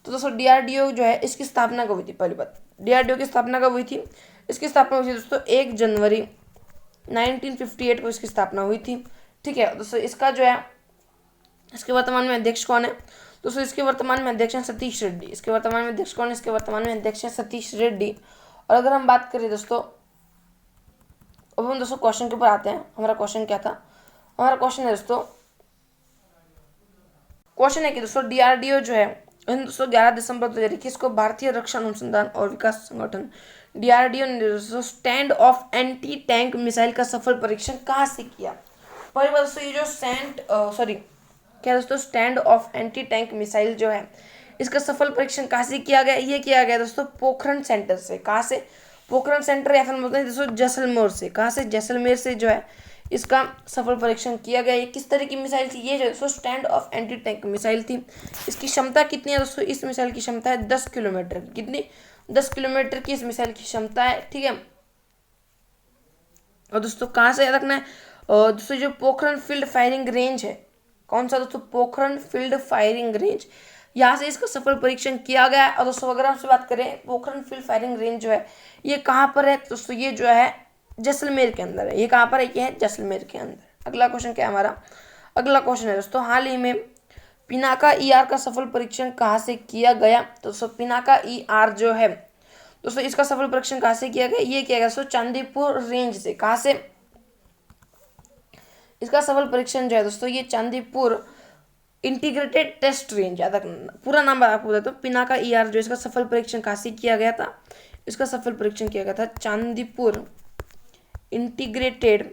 S1: तो दोस्तों DRDO जो है इसकी स्थापना कब हुई थी? पहली बात, DRDO की स्थापना कब हुई थी? इसकी स्थापना हुई थी दोस्तों 1 जनवरी 1958 को इसकी स्थापना हुई थी। ठीक है दोस्तों, इसका जो है इसके वर्तमान में अध्यक्ष कौन है? दोस्तों इसके वर्तमान में अध्यक्ष हैं सतीश रेड्डी। इसके वर्तमान में अध्यक्ष कौन है? इसके वर्तमान में अध्यक्ष हैं सतीश रेड्डी। और अगर हम बात करें दोस्तों, अब हम दोस्तों क्वेश्चन के ऊपर आते हैं। हमारा क्वेश्चन क्या था? हमारा क्वेश्चन है दोस्तों, क्वेश्चन है कि दोस्तों DRDO जो है दोस्तों 11 दिसंबर 2021 को भारतीय रक्षा अनुसंधान और विकास संगठन DRDO ने दोस्तों stand of anti tank missile का सफल परीक्षण कहाँ से किया? पहली बात दोस्तों, ये जो क्या दोस्तों stand of anti tank missile जो है इसका सफल परीक्षण कहाँ से किया गया? ये किया गया दोस्तों पोखरण सेंटर से। कहाँ से? पोखरण सेंटर, या फिर बोलते हैं दोस्तों जैसलमेर से। कहाँ से? जैसलमेर से जो है इसका सफल परीक्षण किया गया। ये किस तरह की मिसाइल थी? ये जो दोस्तों stand of anti tank missile थी। इसकी क्षमता कितनी है दोस्तों? इस मिसाइल की क्षमता है 10 किलोमीटर की। कितनी? 10 किलोमीटर की इस मिसाइल की क्षमता है। ठीक है, और दोस्तों कहाँ से याद रखना है? दोस्तों जो पोखरण फील्ड फायरिंग रेंज है, कौन सा दोस्तों? पोखरण फील्ड फायरिंग रेंज, यहाँ से इसका सफल परीक्षण किया गया है। और दोस्तों अगर हमसे बात करें, पोखरण फील्ड फायरिंग रेंज जो है ये कहाँ पर है? दोस्तों ये जो है जैसलमेर के अंदर है। ये कहाँ पर है? ये है जैसलमेर के अंदर। अगला क्वेश्चन क्या है हमारा? अगला क्वेश्चन है दोस्तों, हाल ही में पिनाका ER का सफल परीक्षण कहाँ से किया गया? तो दोस्तों पिनाका ER जो है दोस्तों इसका सफल परीक्षण कहाँ से किया गया? ये किया गया दोस्तों चांदीपुर रेंज से। कहाँ से? इसका सफल परीक्षण जो है दोस्तों ये चांदीपुर इंटीग्रेटेड टेस्ट रेंज, याद रखना पूरा नाम आपको बताता हूँ। पिनाका ER जो इसका सफल परीक्षण कहाँ से किया गया था? इसका सफल परीक्षण किया गया था चांदीपुर इंटीग्रेटेड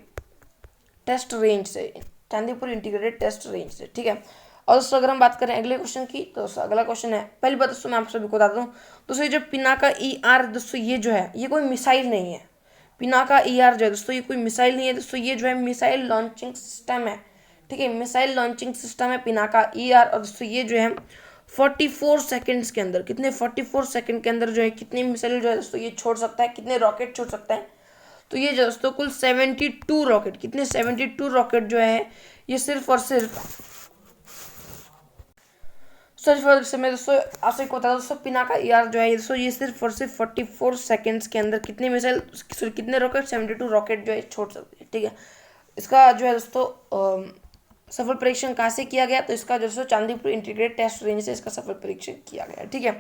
S1: टेस्ट रेंज से। चांदीपुर इंटीग्रेटेड टेस्ट रेंज से। ठीक है, और दोस्तों अगर हम बात करें अगले क्वेश्चन की, तो दोस्तों अगला क्वेश्चन है, पहली बात दोस्तों मैं आप सभी को बता दूं दोस्तों, ये जो पिनाका ER दोस्तों ये जो है ये कोई मिसाइल नहीं है। पिनाका ER जो है दोस्तों ये कोई मिसाइल नहीं है दोस्तों, ये जो है मिसाइल लॉन्चिंग सिस्टम है। ठीक है, मिसाइल लॉन्चिंग सिस्टम है पिनाका ER। और दोस्तों ये जो है 44 सेकंड्स के अंदर, कितने? 44 सेकंड के अंदर जो है कितनी मिसाइल जो है दोस्तों ये छोड़ सकता है, कितने रॉकेट छोड़ सकता है? तो ये जो दोस्तों कुल 72 रॉकेट, कितने? 72 रॉकेट जो है ये सिर्फ और सिर्फ मैं दोस्तों आपसे बता दूं दोस्तों, पिनाका ER जो है दोस्तों ये सिर्फ और सिर्फ 44 सेकंड्स के अंदर कितने मिसाइल, कितने रॉकेट? 72 रॉकेट जो है छोड़ सकती है। ठीक है, इसका जो है दोस्तों सफल परीक्षण कहाँ से किया गया? तो इसका दोस्तों चांदीपुर इंटीग्रेटेड टेस्ट रेंज से इसका सफल परीक्षण किया गया। ठीक है,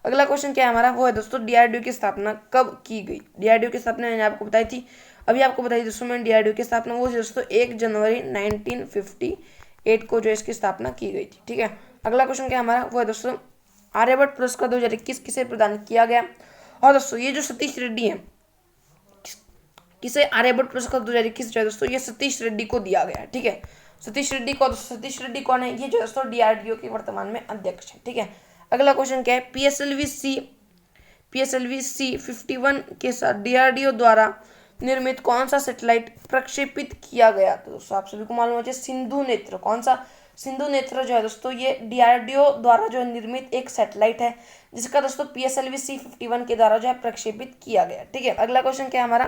S1: अगला क्वेश्चन क्या है हमारा? वो है दोस्तों DRDO की स्थापना कब की गई? DRDO की स्थापना मैंने आपको बताई थी अभी आपको बताइए दोस्तों मैंने डीआरडीओ की स्थापना वो दोस्तों 1 जनवरी 1958 को जो इसकी स्थापना की गई थी। ठीक है, अगला क्वेश्चन क्या हमारा वो है दोस्तों आर्यभट्ट पुरस्कार 2021 किसे प्रदान किया गया। और दोस्तों ये जो सतीश रेड्डी है किसे आर्यभट्ट पुरस्कार 2021 जो है दोस्तों ये सतीश रेड्डी को दिया गया है। ठीक है, सतीश रेड्डी को, सतीश रेड्डी कौन है, ये जो दोस्तों डीआरडीओ के वर्तमान में अध्यक्ष है। ठीक है, अगला क्वेश्चन क्या है, पीएसएलवी सी 51 के साथ डीआरडीओ द्वारा निर्मित कौन सा सैटेलाइट प्रक्षेपित किया गया। तो दोस्तों आप सभी को मालूम है सिंधु नेत्र, कौन सा सिंधु नेत्र जो है दोस्तों ये डीआरडीओ द्वारा जो है निर्मित एक सैटेलाइट है जिसका दोस्तों पीएसएलवी सी 51 के द्वारा जो है प्रक्षेपित किया गया। ठीक है, अगला क्वेश्चन क्या है हमारा,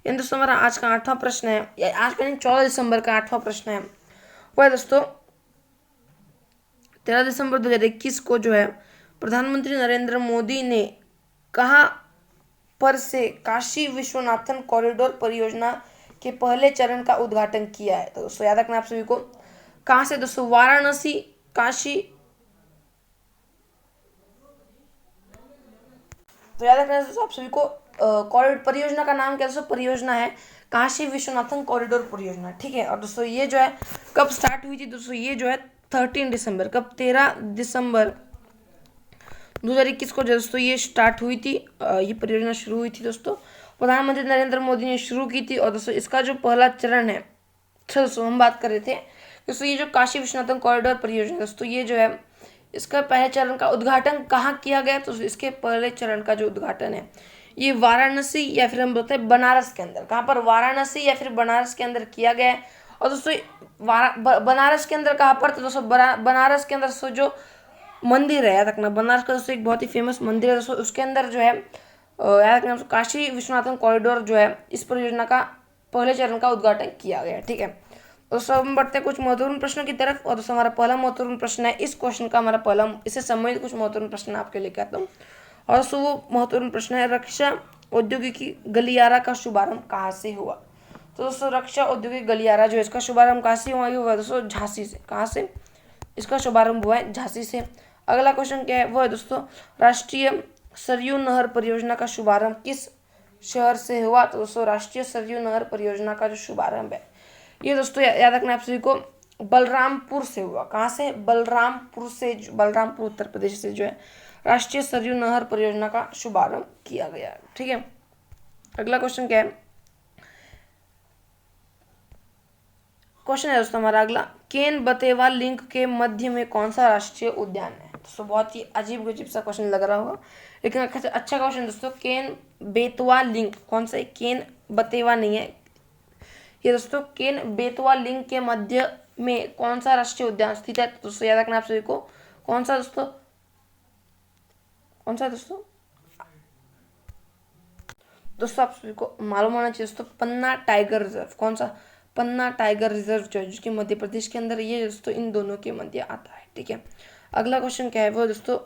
S1: यानी दोस्तों हमारा आज का 8वां प्रश्न है, आज का नहीं 14 दिसंबर का 8वां प्रश्न है, वो है दोस्तों 13 दिसंबर 2021 को जो है प्रधानमंत्री नरेंद्र मोदी ने कहाँ पर से काशी विश्वनाथन कॉरिडोर परियोजना के पहले चरण का उद्घाटन किया है। तो दोस्तों याद रखना आप सभी को, कहाँ से दोस्तों, वाराणसी, काशी, तो याद रखना दोस्तों आप सभी को कॉरिडोर परियोजना का नाम क्या दोस्तों, परियोजना है काशी विश्वनाथन कॉरिडोर परियोजना। ठीक है, और दोस्तों ये जो है कब स्टार्ट हुई थी दोस्तों, ये जो है 13 दिसंबर, कब 13 दिसंबर 2021 को दोस्तों ये स्टार्ट हुई थी, ये परियोजना शुरू हुई थी दोस्तों, प्रधानमंत्री नरेंद्र मोदी ने शुरू की थी। और दोस्तों इसका जो पहला चरण है, दोस्तों हम बात कर रहे थे दोस्तों ये जो काशी विश्वनाथन कॉरिडोर परियोजना दोस्तों ये जो है इसका पहले चरण का उद्घाटन कहाँ किया गया, तो इसके पहले चरण का जो उद्घाटन है ये वाराणसी या फिर हम बोलते हैं बनारस के अंदर, कहाँ पर, वाराणसी या फिर बनारस के अंदर किया गया है। और दोस्तों बनारस के अंदर कहाँ पर, तो दोस्तों बनारस के अंदर दोस्तों जो मंदिर है, याद रखना बनारस का दोस्तों एक बहुत ही फेमस मंदिर है दोस्तों, उसके अंदर जो है याद रखना काशी विश्वनाथन कॉरिडोर जो है इस परियोजना का पहले चरण का उद्घाटन किया गया। ठीक है, दोस्तों हम बढ़ते हैं कुछ महत्वपूर्ण प्रश्नों की तरफ। और दोस्तों हमारा पहला महत्वपूर्ण प्रश्न है, इस क्वेश्चन का हमारा पहला, इससे संबंधित कुछ महत्वपूर्ण प्रश्न आपके लेकर आता हूँ। और दोस्तों वो महत्वपूर्ण प्रश्न है, रक्षा औद्योगिकी गलियारा का शुभारंभ कहाँ से हुआ। तो दोस्तों रक्षा औद्योगिक गलियारा जो है इसका शुभारंभ कहाँ से हुआ दोस्तों, झांसी से। कहाँ से इसका शुभारंभ हुआ है, झांसी से। अगला क्वेश्चन क्या है वो है दोस्तों राष्ट्रीय सरयू नहर परियोजना का शुभारंभ किस शहर से हुआ। तो दोस्तों राष्ट्रीय सरयू नहर परियोजना का जो शुभारंभ है ये दोस्तों याद रखना आप सभी को बलरामपुर से हुआ। कहाँ से, बलरामपुर से, बलरामपुर उत्तर प्रदेश से जो है राष्ट्रीय सरयू नहर परियोजना का शुभारंभ किया गया है। ठीक है, अगला क्वेश्चन क्या है, क्वेश्चन है दोस्तों हमारा अगला, केन बतेवा लिंक के मध्य में कौन सा राष्ट्रीय उद्यान है। दोस्तों बहुत ही अजीब गजीब सा क्वेश्चन लग रहा होगा लेकिन अच्छा क्वेश्चन दोस्तों, केन बेतवा लिंक कौन सा है, केन बतेवा नहीं है ये दोस्तों, केन बेतवा लिंक के मध्य में कौन सा राष्ट्रीय उद्यान स्थित है। तो दोस्तों याद रखना आप सभी को, कौन सा दोस्तों, कौन सा दोस्तों, दोस्तों आप सभी को मालूम होना चाहिए दोस्तों पन्ना टाइगर रिजर्व। कौन सा, पन्ना टाइगर रिजर्व जो है जिसके मध्य प्रदेश के अंदर, ये दोस्तों इन दोनों के मध्य आता है। ठीक है, अगला क्वेश्चन क्या है वो दोस्तों,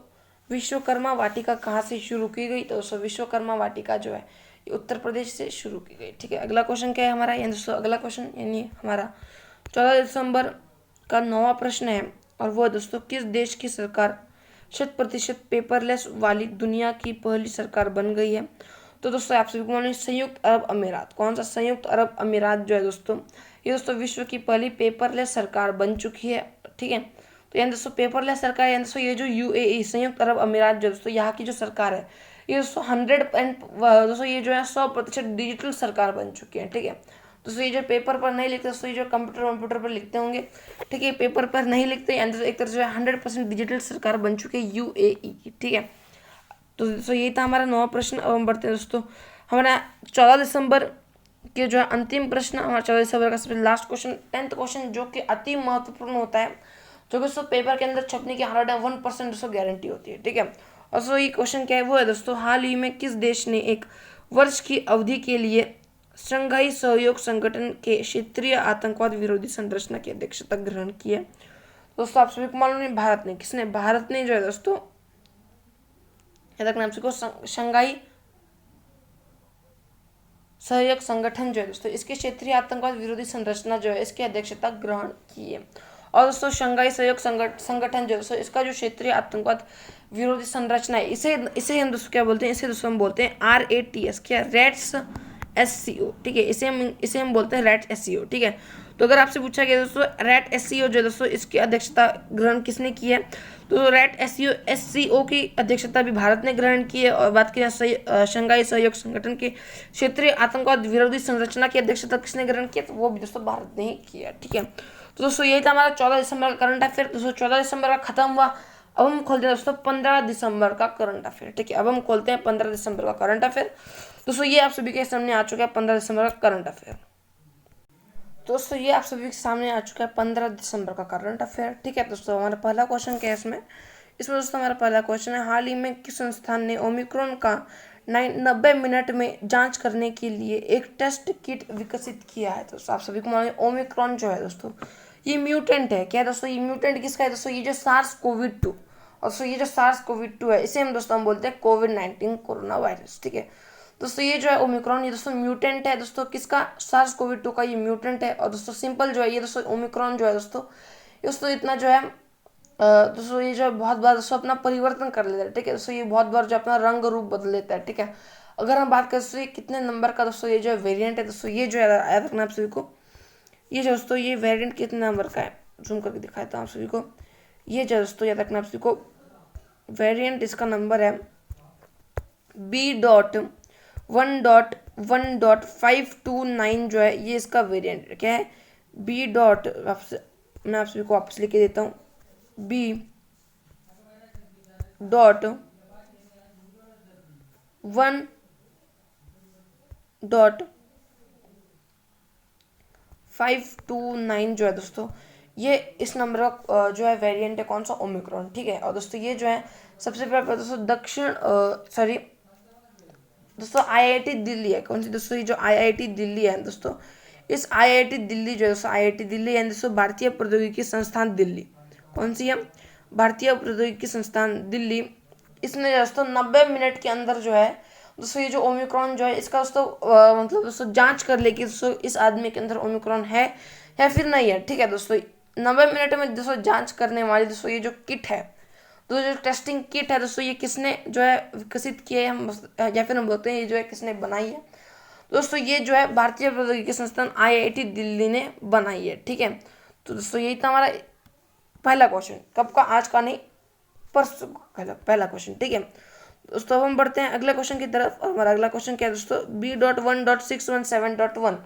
S1: विश्वकर्मा वाटिका कहाँ से शुरू की गई। तो दोस्तों विश्वकर्मा वाटिका जो है ये उत्तर प्रदेश से शुरू की गई। ठीक है, अगला क्वेश्चन क्या है हमारा, यानी दोस्तों अगला क्वेश्चन यानी हमारा 14 दिसंबर का 9वां प्रश्न है, और वो है दोस्तों किस देश की सरकार 100% पेपरलेस वाली दुनिया की पहली सरकार बन गई है। तो दोस्तों आप सभी को मालूम है संयुक्त अरब अमीरात। कौन सा, संयुक्त अरब अमीरात जो है दोस्तों ये दोस्तों विश्व की पहली पेपरलेस सरकार बन चुकी है। ठीक है, तो यानी दोस्तों पेपरलेस सरकार, यानी दोस्तों ये जो यूएई संयुक्त अरब अमीरात जो दोस्तों यहाँ की जो सरकार है ये दोस्तों 100% दोस्तों ये जो है 100% डिजिटल सरकार बन चुकी है। ठीक है, दोस्तों ये जो पेपर पर नहीं लिखते दोस्तों, ये जो कंप्यूटर पर लिखते होंगे, ठीक है, पेपर पर नहीं लिखते, यानी एक तरह से 100% डिजिटल सरकार बन चुकी है यूएई की। ठीक है, तो दोस्तों ये था हमारा 9वां प्रश्न। अब हम बढ़ते हैं दोस्तों हमारा 14 दिसंबर के जो है अंतिम प्रश्न, हमारा 14 दिसंबर का सबसे लास्ट क्वेश्चन 10th क्वेश्चन जो कि अति महत्वपूर्ण होता है, जो कि दोस्तों पेपर के अंदर छपने की 101% दोस्तों गारंटी होती है। ठीक है, और दोस्तों ये क्वेश्चन क्या है वो है दोस्तों, हाल ही में किस देश ने 1 वर्ष की अवधि के लिए शंघाई सहयोग संगठन के क्षेत्रीय आतंकवाद विरोधी संरचना की अध्यक्षता ग्रहण की है। दोस्तों आप सभी को मालूम है भारत ने, किसने, भारत ने जो है दोस्तों याद रखना आप सभी को शंघाई सहयोग संगठन जो है दोस्तों इसके क्षेत्रीय आतंकवाद विरोधी संरचना जो है इसकी अध्यक्षता ग्रहण की है। और दोस्तों शंघाई सहयोग संगठन जो दोस्तों इसका जो क्षेत्रीय आतंकवाद विरोधी संरचना है इसे हम दोस्तों क्या बोलते हैं, इसे दोस्तों हम बोलते हैं RATS, क्या, रेट्स SCO, ठीक है, इसे हम बोलते हैं रैट SCO, ठीक है। तो अगर आपसे पूछा गया दोस्तों रैट SCO जो है दोस्तों इसकी अध्यक्षता ग्रहण किसने की है, तो रैट SCO की अध्यक्षता भी भारत ने ग्रहण की है। और बात करें शंघाई सहयोग संगठन के क्षेत्रीय आतंकवाद विरोधी संरचना की अध्यक्षता किसने ग्रहण की है, तो वो भी दोस्तों भारत ने ही किया, ठीक है। तो दोस्तों यही था हमारा 14 दिसंबर का करंट अफेयर। दोस्तों 14 दिसंबर का खत्म हुआ, अब हम खोलते हैं दोस्तों 15 दिसंबर का करंट अफेयर, ठीक है। अब हम खोलते हैं 15 दिसंबर का करंट अफेयर। दोस्तों ये आप सभी के सामने आ चुका है 15 दिसंबर का करंट अफेयर। दोस्तों ये आप सभी के सामने आ चुका है 15 दिसंबर का करंट अफेयर, ठीक है। दोस्तों हमारा पहला क्वेश्चन क्या है इसमें दोस्तों हमारा पहला क्वेश्चन है, हाल ही में किस संस्थान ने ओमिक्रॉन का 90 मिनट में जांच करने के लिए एक टेस्ट किट विकसित किया है। दोस्तों आप सभी को मालूम है ओमिक्रॉन जो है दोस्तों ये म्यूटेंट है। क्या है दोस्तों, ये म्यूटेंट किसका है दोस्तों, ये जो SARS-CoV-2, और दोस्तों ये जो SARS-CoV-2 है इसे हम दोस्तों हम बोलते हैं कोविड-19 कोरोना वायरस, ठीक है। दोस्तों ये जो है ओमिक्रॉन ये दोस्तों म्यूटेंट है दोस्तों किसका, SARS-CoV-2 का ये म्यूटेंट है। और दोस्तों सिंपल जो है ये दोस्तों ओमिक्रॉन जो है दोस्तों इतना जो है दोस्तों ये जो है बहुत बार दोस्तों अपना परिवर्तन कर लेता है, ठीक है। दोस्तों ये बहुत बार जो अपना रंग रूप बदल लेता है, ठीक है। अगर हम बात करें दोस्तों ये कितने नंबर का दोस्तों ये जो है वेरिएंट है, दोस्तों ये जो है याद रखना आप सभी को, ये जो दोस्तों ये वेरिएंट कितने नंबर का है, जूम करके दिखाता हूँ आप सभी को। ये जो दोस्तों याद रखना आप सभी को, वेरिएंट इसका नंबर है B.1.1.529 जो है ये इसका वेरिएंट क्या है, B डॉट मैं आप सभी को वापस लिख के देता हूँ, B.1.529 जो है दोस्तों ये इस नंबर का जो है वेरिएंट है कौन सा, ओमिक्रॉन, ठीक है। और दोस्तों ये जो है सबसे पहले दोस्तों दोस्तों IIT दिल्ली है, कौन सी दोस्तों, ये जो IIT दिल्ली है दोस्तों, इस IIT दिल्ली जो है दोस्तों IIT दिल्ली है दोस्तों भारतीय प्रौद्योगिकी संस्थान दिल्ली, कौन सी है, भारतीय प्रौद्योगिकी संस्थान दिल्ली। इसने दोस्तों 90 मिनट के अंदर जो है दोस्तों ये जो ओमिक्रॉन जो है इसका दोस्तों मतलब दोस्तों जांच कर ले कि दोस्तों इस आदमी के अंदर ओमिक्रॉन है या फिर नहीं है, ठीक है। दोस्तों 90 मिनट में दोस्तों जांच करने वाली दोस्तों ये जो किट है, तो जो टेस्टिंग किट है दोस्तों ये किसने जो है विकसित किया है, हम या फिर हम बोलते हैं ये जो है किसने बनाई है, दोस्तों ये जो है भारतीय प्रौद्योगिकी संस्थान IIT दिल्ली ने बनाई है, ठीक है। तो दोस्तों यही था हमारा पहला क्वेश्चन, कब का, आज का नहीं, परसों का पहला क्वेश्चन, ठीक है। दोस्तों अब हम बढ़ते हैं अगले क्वेश्चन की तरफ। और हमारा अगला क्वेश्चन क्या है दोस्तों, B.1.617.1,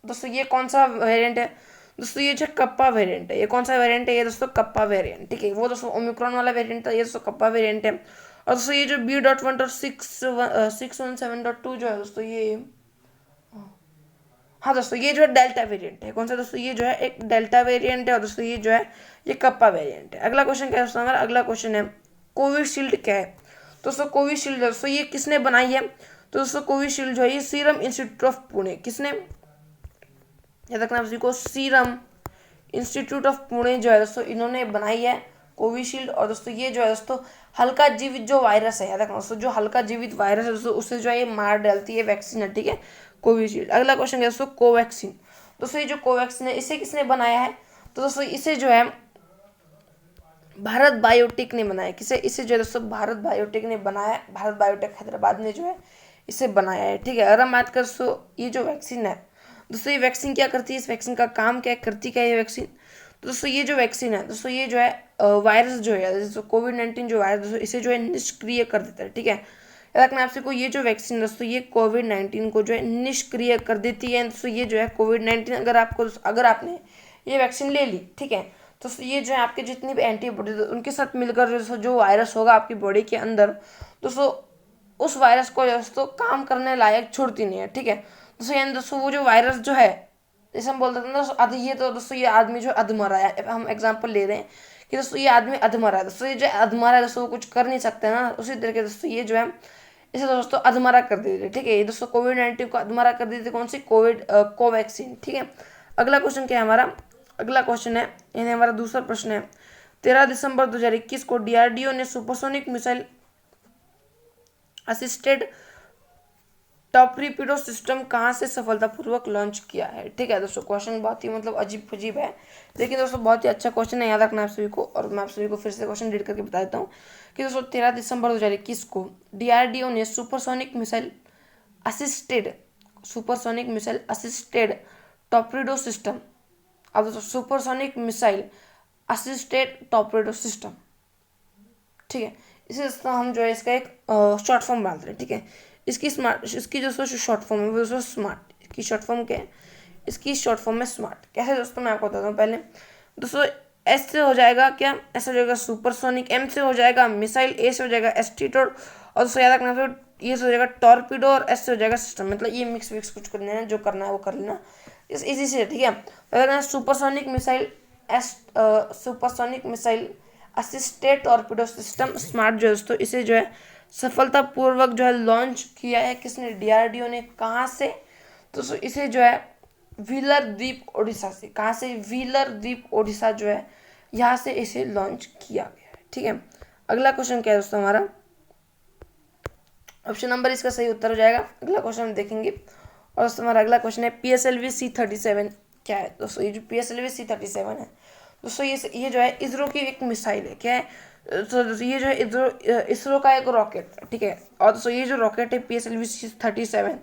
S1: दोस्तों ये कौन सा वेरिएंट है, दोस्तों ये जो कप्पा वेरिएंट है, ये कौन सा वेरिएंट है, ये दोस्तों कप्पा वेरिएंट, ठीक है। वो दोस्तों ओमिक्रॉन वाला वेरिएंट था, ये दोस्तों कप्पा वेरिएंट है। और दोस्तों ये जो B.1.617.2 जो है दोस्तों ये, हाँ दोस्तों ये जो है डेल्टा वेरिएंट है, कौन सा दोस्तों, ये जो है एक डेल्टा वेरिएंट है। और दोस्तों ये जो है ये कप्पा वेरिएंट है। अगला क्वेश्चन क्या है दोस्तों, हमारा अगला क्वेश्चन है कोविशील्ड क्या है, दोस्तों कोविशील्ड दोस्तों ये किसने बनाई है, तो दोस्तों कोविशील्ड जो है ये सीरम इंस्टीट्यूट ऑफ पुणे, किसने, याद रखना आप सभी को, सीरम इंस्टीट्यूट ऑफ पुणे जो है दोस्तों इन्होंने बनाई है कोविशील्ड। और दोस्तों ये जो है दोस्तों हल्का जीवित जो वायरस है, याद रखना दोस्तों जो हल्का जीवित वायरस है दोस्तों उससे जो है ये मार डालती है वैक्सीन है, ठीक है, कोविशील्ड। अगला क्वेश्चन है दोस्तों कोवैक्सीन, दोस्तों ये जो कोवैक्सीन है इसे किसने बनाया है, तो दोस्तों इसे जो है भारत बायोटेक ने बनाया, किसे, इसे जो है दोस्तों भारत बायोटेक ने बनाया, भारत बायोटेक हैदराबाद ने जो है इसे बनाया है, ठीक है। अगर हम बात करें दोस्तों ये जो वैक्सीन है दोस्तों ये वैक्सीन क्या करती है, इस वैक्सीन का काम क्या करती क्या है ये वैक्सीन, तो दोस्तों ये जो वैक्सीन है दोस्तों ये जो है वायरस जो है दोस्तों कोविड-19 जो वायरस दोस्तों इसे जो है निष्क्रिय कर देता है, ठीक है। याद रखना आपसे को, ये जो वैक्सीन दोस्तों ये कोविड-19 को जो है निष्क्रिय कर देती है। दोस्तों ये जो है कोविड-19 अगर आपने ये वैक्सीन ले ली, ठीक है, तो ये जो है आपके जितनी भी एंटीबॉडी उनके साथ मिलकर जो वायरस होगा आपकी बॉडी के अंदर दोस्तों उस वायरस को दोस्तों काम करने लायक छोड़ती नहीं है, ठीक है। दोस्तों यानी दोस्तों वो जो वायरस जो है जैसे हम बोलते थे ना दोस्तों ये तो दोस्तों ये आदमी जो अधमरा है, हम एग्जांपल ले रहे हैं कि दोस्तों ये आदमी अधमरा है, दोस्तों ये जो अधमरा है दोस्तों वो कुछ कर नहीं सकते ना, उसी तरीके दोस्तों ये जो है इसे दोस्तों अधमरा कर देते, ठीक है। ये दोस्तों कोविड-19 को अधमरा कर देते, कौन सी, कोवैक्सीन, ठीक है। अगला क्वेश्चन क्या है हमारा, अगला क्वेश्चन है यानी हमारा दूसरा प्रश्न है 13 दिसंबर 2021 को DRDO ने supersonic missile assisted torpedo system कहाँ से सफलतापूर्वक लॉन्च किया है, ठीक है। दोस्तों क्वेश्चन बहुत ही मतलब अजीब फजीब है, लेकिन दोस्तों बहुत ही अच्छा क्वेश्चन है, याद रखना आप सभी को। और मैं आप सभी को फिर से क्वेश्चन रीड करके बता देता हूँ कि दोस्तों 13 दिसंबर 2021 को DRDO ने supersonic missile assisted supersonic missile assisted torpedo system. अब दोस्तों supersonic missile assisted torpedo system, ठीक है। इसे दोस्तों हम जो है इसका एक शॉर्ट फॉर्म डालते हैं, ठीक है। इसकी दोस्तों शॉर्ट फॉर्म है वो दोस्तों स्मार्ट। इसकी शॉर्ट फॉर्म क्या है? इसकी शॉर्ट फॉर्म में स्मार्ट। कैसे दोस्तों मैं आपको बताता हूँ। पहले दोस्तों एस से हो जाएगा क्या? एस हो जाएगा सुपरसोनिक, एम से हो जाएगा मिसाइल, ए से हो जाएगा एस्टीटोड, और दोस्तों याद रखना ये से हो जाएगा टॉर्पीडो, और एस से हो जाएगा सिस्टम। मतलब ये मिक्स विक्स कुछ करना है, जो करना है वो कर लेना इजी से, ठीक है। पहले supersonic missile supersonic missile assisted torpedo system smart जो है दोस्तों, इसे जो है सफलतापूर्वक जो है लॉन्च किया है किसने? डीआरडीओ ने। कहाँ से? तो इसे जो है व्हीलर द्वीप ओडिशा से। कहाँ से? व्हीलर द्वीप ओडिशा जो है यहाँ से इसे लॉन्च किया गया है, ठीक है। अगला क्वेश्चन क्या है दोस्तों हमारा? ऑप्शन नंबर इसका सही उत्तर हो जाएगा। अगला क्वेश्चन हम देखेंगे, और दोस्तों हमारा अगला क्वेश्चन है PSLV C-37 क्या है? दोस्तों ये जो PSLV C-37 है दोस्तों, ये जो है इसरो की एक मिसाइल है। क्या है? तो ये जो है इसरो का एक रॉकेट है, ठीक है। और दोस्तों ये जो रॉकेट है PSLV C-37,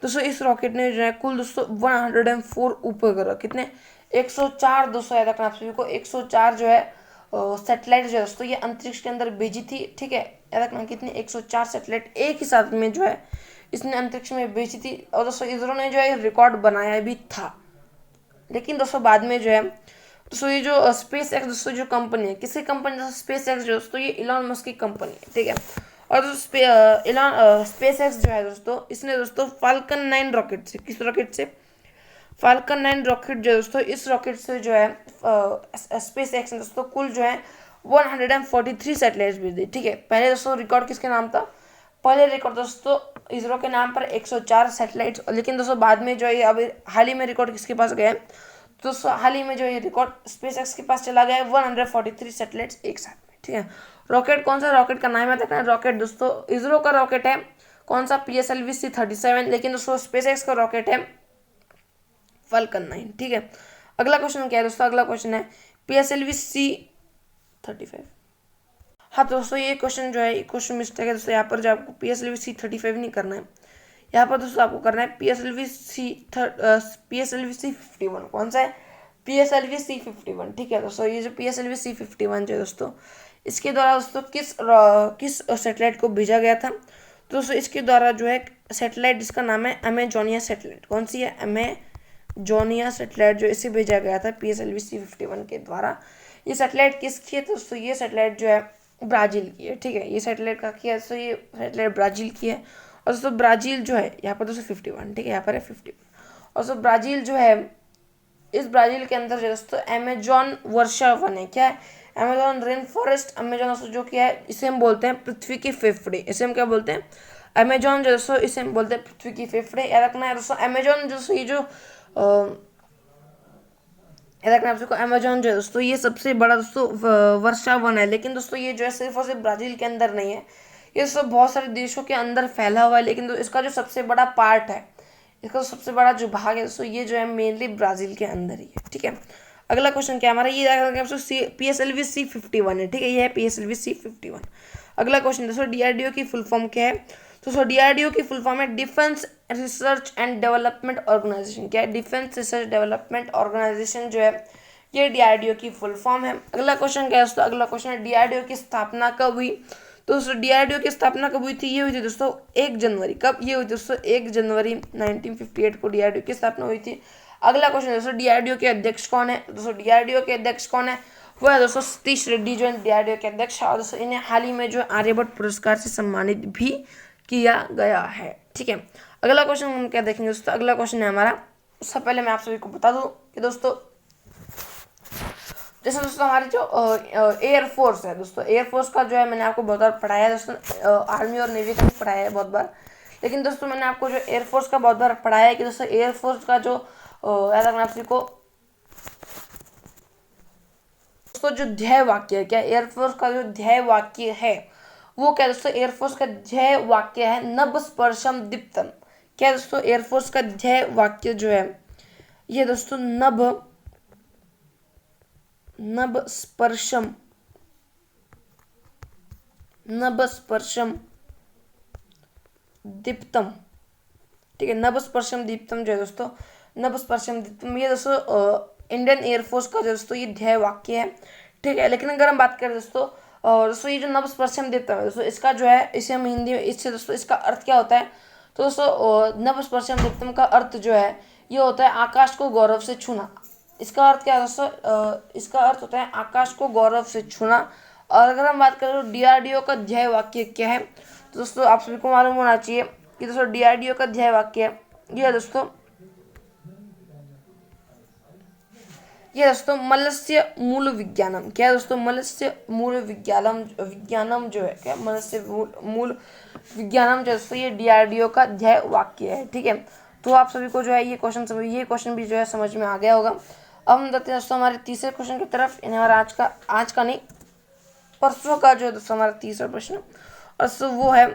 S1: दोस्तों इस रॉकेट ने जो है कुल दोस्तों 104 उपग्रह, कितने? 104 दोस्तों याद रखना आप सभी को। 104 जो है सैटेलाइट जो है दोस्तों ये अंतरिक्ष के अंदर भेजी थी, ठीक है। याद रखना कितने? 104 सैटेलाइट एक ही साथ में जो है इसने अंतरिक्ष में भेजी थी। और दोस्तों इसरो ने जो है रिकॉर्ड बनाया भी था, लेकिन दोस्तों बाद में जो है दोस्तों ये जो स्पेस एक्स दोस्तों जो कंपनी है, किसी कंपनी दोस्तों स्पेस एक्स जो दोस्तों ये इलॉन मस्क की कंपनी है, ठीक है। और दोस्तों स्पेस एक्स जो है दोस्तों, इसने दोस्तों फाल्कन 9 रॉकेट से, किस रॉकेट से? फाल्कन 9 रॉकेट जो दोस्तों, इस रॉकेट से जो है स्पेस एक्स ने दोस्तों कुल जो है 143 सैटेलाइट्स भेज दी, ठीक है। पहले दोस्तों रिकॉर्ड किसके नाम था? पहले रिकॉर्ड दोस्तों इसरो के नाम पर 104 सैटेलाइट्स, लेकिन दोस्तों बाद में जो है अभी हाल ही में रिकॉर्ड किसके पास गया है? दोस्तों हाल ही में जो ये रिकॉर्ड स्पेस एक्स के पास चला गया है 143 सैटेलाइट्स एक साथ में, ठीक है। रॉकेट कौन सा? रॉकेट का नाम है रॉकेट दोस्तों इसरो का रॉकेट है कौन सा? PSLV C-37, लेकिन दोस्तों स्पेस एक्स का रॉकेट है फाल्कन 9, ठीक है। अगला क्वेश्चन क्या है दोस्तों? अगला क्वेश्चन है PSLV C-35। हाँ तो दोस्तों ये क्वेश्चन जो है क्वेश्चन मिस्टेक है दोस्तों। यहाँ पर जो आपको PSLV C-35 नहीं करना है, यहाँ पर दोस्तों आपको करना है PSLV C-51। कौन सा है? PSLV C-51, ठीक है दोस्तों। ये जो PSLV C-51 जो है दोस्तों, इसके द्वारा दोस्तों किस सैटेलाइट को भेजा गया था? तो दोस्तों इसके द्वारा जो है सैटेलाइट जिसका नाम है अमेजोनिया सैटेलाइट। कौन सी है? अमेजोनिया सैटेलाइट जो इसे भेजा गया था PSLV C-51 के द्वारा। ये सैटेलाइट किसकी है? दोस्तों ये सैटेलाइट जो है ब्राज़ील की है, ठीक है। ये सैटेलाइट का किया है दोस्तों, ये सैटेलाइट ब्राज़ील की है। और दोस्तों ब्राज़ील जो है यहाँ पर दोस्तों 51, ठीक है, यहाँ पर है 51। और दोस्तों ब्राज़ील जो है, इस ब्राज़ील के अंदर जो दोस्तों अमेजोन वर्षा वन है। क्या है? Amazon rain forest. अमेजोन दोस्तों जो क्या है, इसे हम बोलते हैं पृथ्वी के फेफड़े। इसे हम क्या बोलते हैं? अमेजोन जो दोस्तों इसे हम बोलते हैं पृथ्वी की फेफड़े। याद रखना है दोस्तों अमेजोन दोस्तों ये जो याद रखना है आपको अमेजोन जो है दोस्तों ये सबसे बड़ा दोस्तों वर्षा वन है। लेकिन दोस्तों ये जो है सिर्फ और सिर्फ ब्राज़ील के अंदर नहीं है, ये सब बहुत सारे देशों के अंदर फैला हुआ है। लेकिन इसका जो सबसे बड़ा पार्ट है, इसका सबसे बड़ा जो भाग है दोस्तों, ये जो है मेनली ब्राज़ील के अंदर ही है, ठीक है। अगला क्वेश्चन क्या हमारा? ये PSLV C-51 है, ठीक है। ये है PSLV C-51। अगला क्वेश्चन दोस्तों DRDO की फुल फॉर्म क्या है? दोस्तों DRDO की फुल फॉर्म है defence research and development organisation. क्या है? डिफेंस रिसर्च डेवलपमेंट ऑर्गेनाइजेशन जो है ये DRDO की फुल फॉर्म है। अगला क्वेश्चन क्या है दोस्तों? अगला क्वेश्चन है DRDO की स्थापना कब हुई? तो दोस्तों DRDO की स्थापना कब हुई थी? ये हुई थी दोस्तों 1 जनवरी। कब ये हुई दोस्तों? 1 जनवरी 1958 को DRDO की स्थापना हुई थी। अगला क्वेश्चन दोस्तों DRDO के अध्यक्ष कौन है? दोस्तों DRDO के अध्यक्ष कौन है? वो है दोस्तों सतीश रेड्डी जो है DRDO के अध्यक्ष। और दोस्तों इन्हें हाल ही में जो आर्यभट्ट पुरस्कार से सम्मानित भी किया गया है, ठीक है। अगला क्वेश्चन हम क्या देखेंगे दोस्तों? अगला क्वेश्चन है हमारा, उससे पहले मैं आप सभी को बता दूं कि दोस्तों जैसे दोस्तों हमारी जो एयरफोर्स है दोस्तों, एयरफोर्स का जो है मैंने आपको बहुत बार पढ़ाया है दोस्तों। आर्मी और नेवी का भी पढ़ाया है बहुत बार, लेकिन दोस्तों मैंने आपको जो एयरफोर्स का बहुत बार पढ़ाया है कि दोस्तों एयरफोर्स का जो याद रखना आप सभी को दोस्तों जो ध्येय वाक्य है, क्या एयरफोर्स का जो ध्येय वाक्य है वो क्या दोस्तों? एयरफोर्स का ध्येय वाक्य है नभ स्पर्शम दीप्तम। क्या दोस्तों? एयरफोर्स का ध्येय वाक्य जो है ये दोस्तों नभ स्पर्शम दीप्तम ठीक है। नभस्पर्शम दीप्तम जो है दोस्तों, नभस्पर्शम दीप्तम ये दोस्तों इंडियन एयरफोर्स का जो दोस्तों ये ध्येय वाक्य है। ठीक है। लेकिन अगर हम बात करें दोस्तों, और दोस्तों ये जो नभस्पर्शम दीप्तम है दोस्तों, इसका जो है इसे हम हिंदी में इससे दोस्तों इसका अर्थ क्या होता है, तो दोस्तों नभस्पर्शम दीप्तम का अर्थ जो है ये होता है आकाश को गौरव से छूना। इसका अर्थ क्या है दोस्तों, इसका अर्थ होता है आकाश को गौरव से छूना। और अगर हम बात करें तो डीआरडीओ का ध्येय वाक्य क्या है, तो दोस्तों आप सभी को मालूम होना चाहिए कि दोस्तों डीआरडीओ का ध्येय वाक्य है ये दोस्तों, ये दोस्तों मत्स्य मूल विज्ञानम। क्या है दोस्तों, मत्स्य मूल विज्ञानम जो है क्या, मत्स्य मूल विज्ञानम जो दोस्तों ये डीआरडीओ का ध्येय वाक्य है। ठीक है। तो आप सभी को जो है ये क्वेश्चन भी जो है समझ में आ गया होगा। अब हम देखते हैं दोस्तों हमारे तीसरे क्वेश्चन की तरफ। यानी हमारा आज का नहीं परसों का जो है दोस्तों हमारा तीसरा प्रश्न, और दोस्तों वो है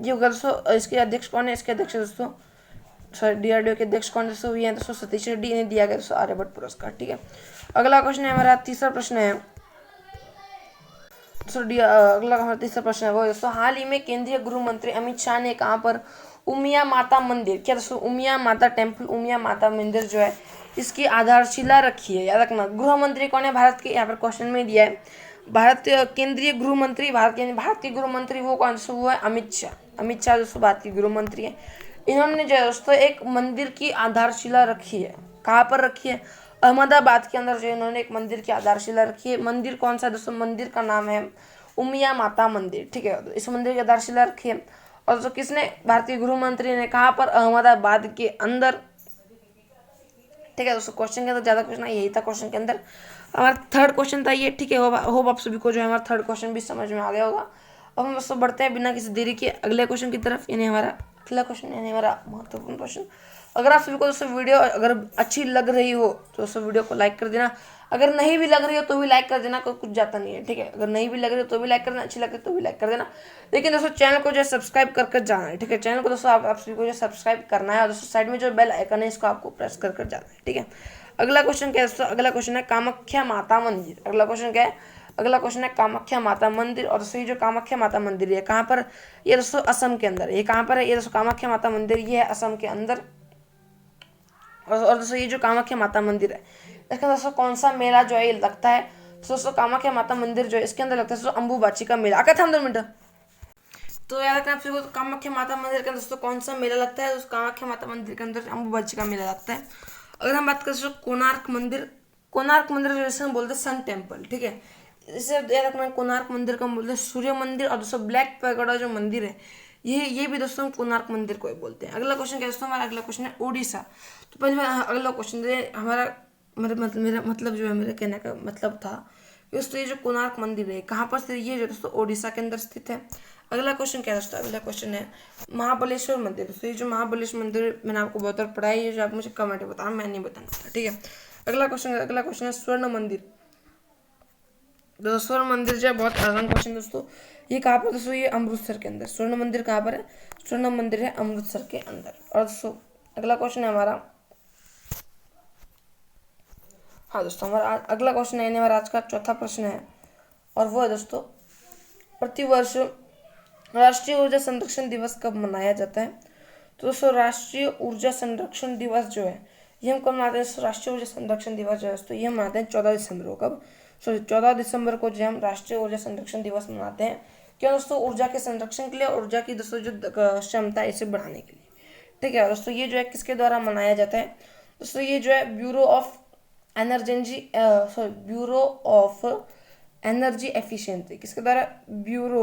S1: ये होगा दोस्तों, इसके अध्यक्ष कौन है, इसके अध्यक्ष दोस्तों सॉरी डीआरडीओ के अध्यक्ष कौन दोस्तों, ये है दोस्तों सतीश रेड्डी, इन्हें दिया गया दोस्तों आर्यभट्ट पुरस्कार। ठीक है। अगला क्वेश्चन है हमारा तीसरा प्रश्न है अगला हमारा तीसरा प्रश्न है वो दोस्तों, हाल ही में केंद्रीय गृह मंत्री अमित शाह ने कहाँ पर उमिया माता मंदिर, क्या दोस्तों उमिया माता टेम्पल, उमिया माता मंदिर जो है इसकी आधारशिला रखी है। याद रखना गृह मंत्री कौन है भारत के, यहाँ पर क्वेश्चन में दिया है भारत केंद्रीय गृह मंत्री, भारत के गृह मंत्री वो कौन सा, वो है अमित शाह दोस्तों भारत के गृह मंत्री है। इन्होंने जो है दोस्तों एक मंदिर की आधारशिला रखी है। कहाँ पर रखी है, अहमदाबाद के अंदर जो इन्होंने एक मंदिर की आधारशिला रखी है। मंदिर कौन सा दोस्तों, मंदिर का नाम है उमिया माता मंदिर। ठीक है। इस मंदिर की आधारशिला रखी है। और दोस्तों किसने, भारतीय गृह मंत्री ने, कहाँ पर, अहमदाबाद के अंदर। ठीक है दोस्तों, क्वेश्चन के अंदर ज़्यादा क्वेश्चन यही था क्वेश्चन के अंदर। हमारा थर्ड क्वेश्चन था ये। ठीक है। होप आप सभी को जो है हमारा थर्ड क्वेश्चन भी समझ में आ गया होगा। अब हम दोस्तों बढ़ते हैं बिना किसी देरी के अगले क्वेश्चन की तरफ, यानी हमारा अगला क्वेश्चन यानी हमारा महत्वपूर्ण क्वेश्चन। अगर आप सभी को दोस्तों वीडियो अगर अच्छी लग रही हो तो दोस्तों वीडियो को लाइक कर देना, अगर नहीं भी लग रही हो तो भी लाइक कर देना, कोई कुछ जाता नहीं है। ठीक है। अगर नहीं भी लग रही हो तो भी लाइक कर देना, अच्छी लगे तो भी लाइक कर देना। लेकिन दोस्तों चैनल को जो है सब्सक्राइब कर जाना है। ठीक है। चैनल को दोस्तों आप सभी को जो सब्सक्राइब करना है, और दोस्तों साइड में जो बेल आइकन है इसको आपको प्रेस कर जाना है। ठीक है। अगला क्वेश्चन क्या है दोस्तों, अगला क्वेश्चन है कामाख्या माता मंदिर। अगला क्वेश्चन क्या है, अगला क्वेश्चन है कामाख्या माता मंदिर। और दोस्तों ये जो कामाख्या माता मंदिर है कहाँ पर, ये दोस्तों असम के अंदर। ये कहाँ पर है, ये दोस्तों कामाख्या माता मंदिर ये है असम के अंदर। और दोस्तों ये जो कामाख्या माता मंदिर है इसके अंदर दोस्तों कौन सा मेला जो है ये लगता है, तो दोस्तों कामाख्या माता मंदिर जो है इसके अंदर लगता है दोस्तों अम्बुबाची का मेला। आकर था 2 मिनट। तो याद रखना आप सभी को, कामाख्या माता मंदिर के अंदर दोस्तों कौन सा मेला लगता है, दोस्तों कामाख्या माता मंदिर के अंदर अम्बुबाची का मेला लगता है। अगर हम बात करें दोस्तों कोणार्क मंदिर जैसे हम बोलते हैं सन टेम्पल। ठीक है। इसे याद रखना कोणार्क मंदिर को हम बोलते हैं सूर्य मंदिर। और दोस्तों ब्लैक पैगोडा जो मंदिर है ये भी दोस्तों कोणार्क मंदिर को ही बोलते हैं। अगला क्वेश्चन क्या दोस्तों, हमारा अगला क्वेश्चन है उड़ीसा। तो पहले मैं अगला क्वेश्चन दे हमारा मेरा मतलब जो है मेरे कहने का मतलब था दोस्तों ये जो कोणार्क मंदिर है कहाँ पर स्थित, ये जो दोस्तों ओडिशा के अंदर स्थित है। अगला क्वेश्चन क्या है दोस्तों, अगला क्वेश्चन है महाबलेश्वर मंदिर। दोस्तों ये जो महाबलेश्वर मंदिर मैंने आपको बहुत बार पढ़ाई है, जो आप मुझे कमेंट में बताना, मैं नहीं बताना। ठीक है। अगला क्वेश्चन है स्वर्ण मंदिर। दोस्तों स्वर्ण मंदिर जो है बहुत आसान क्वेश्चन दोस्तों, ये कहाँ पर दोस्तों, ये अमृतसर के अंदर। स्वर्ण मंदिर कहाँ पर है, स्वर्ण मंदिर है अमृतसर के अंदर। और दोस्तों अगला क्वेश्चन है हमारा, हाँ दोस्तों हमारा अगला क्वेश्चन है हमारा आज का चौथा प्रश्न है, और वो है दोस्तों प्रतिवर्ष राष्ट्रीय ऊर्जा संरक्षण दिवस कब मनाया जाता है। तो दोस्तों राष्ट्रीय ऊर्जा संरक्षण दिवस जो है ये हम कब मनाते हैं, राष्ट्रीय ऊर्जा संरक्षण दिवस जो है दोस्तों ये हम मनाते हैं 14 दिसंबर को। कब, सॉरी 14 दिसंबर को जो हम राष्ट्रीय ऊर्जा संरक्षण दिवस मनाते हैं। क्यों दोस्तों, ऊर्जा के संरक्षण के लिए, ऊर्जा की दोस्तों जो क्षमता है इसे बढ़ाने के लिए। ठीक है दोस्तों, ये जो है किसके द्वारा मनाया जाता है दोस्तों, ये जो है ब्यूरो ऑफ एनर्जी एफिशिएंसी, किसके द्वारा, ब्यूरो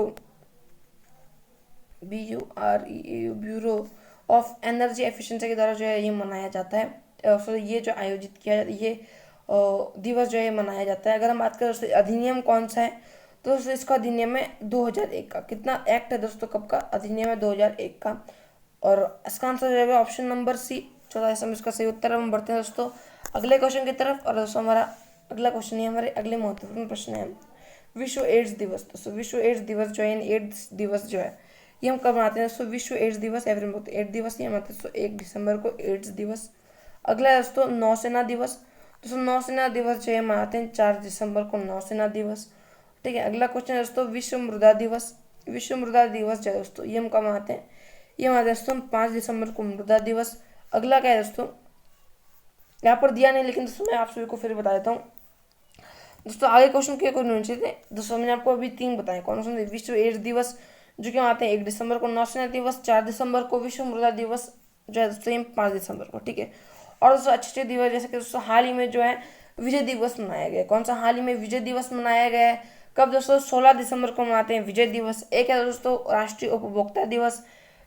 S1: ऑफ एनर्जी एफिशिएंसी के द्वारा जो है ये मनाया जाता है। सो ये जो आयोजित किया जाता है ये दिवस जो है मनाया जाता है। अगर हम बात करें दोस्तों अधिनियम कौन सा है, तो दोस्तों इसका अधिनियम है 2001 का। कितना एक्ट है दोस्तों, कब का, अधिनियम है 2001 का। और इसका आंसर हो जाएगा ऑप्शन नंबर सी, 14 दिसंबर इसका सही उत्तर। हम बढ़ते हैं दोस्तों अगले क्वेश्चन की तरफ। और दोस्तों हमारा अगला क्वेश्चन है, हमारे अगले महत्वपूर्ण प्रश्न है विश्व एड्स दिवस। दोस्तों विश्व एड्स दिवस जो है, एड्स दिवस जो है ये हम कब मनाते हैं दोस्तों, विश्व एड्स दिवस, एड्स दिवस ये मनाते हैं दोस्तों 1 दिसंबर को, एड्स दिवस। अगला है दोस्तों नौसेना दिवस। दोस्तों नौसेना दिवस जो है मनाते हैं 4 दिसंबर को, नौसेना दिवस। ठीक है। अगला क्वेश्चन है दोस्तों विश्व मृदा दिवस। विश्व मृदा दिवस जो है दोस्तों ये हम कब मनाते हैं, ये हमारे दोस्तों 5 दिसंबर को मृदा दिवस। अगला क्या है दोस्तों, यहाँ पर दिया नहीं लेकिन दोस्तों मैं आप सभी को फिर बता देता हूँ दोस्तों। आगे क्वेश्चन क्या होने चाहिए थे दोस्तों, मैंने आपको अभी 3 बताए। कौन कौन से? विश्व एड्स दिवस जो कि आते हैं 1 दिसंबर को, नौसेना दिवस 4 दिसंबर को, विश्व मृदा दिवस जो है दोस्तों ये 5 दिसंबर को, ठीक है। और दोस्तों अच्छे दिवस जैसे कि दोस्तों हाल ही में जो है विजय दिवस मनाया गया। कौन सा हाल ही में विजय दिवस मनाया गया है? कब दोस्तों? 16 दिसंबर को मनाते हैं विजय दिवस। एक है दोस्तों राष्ट्रीय उपभोक्ता दिवस,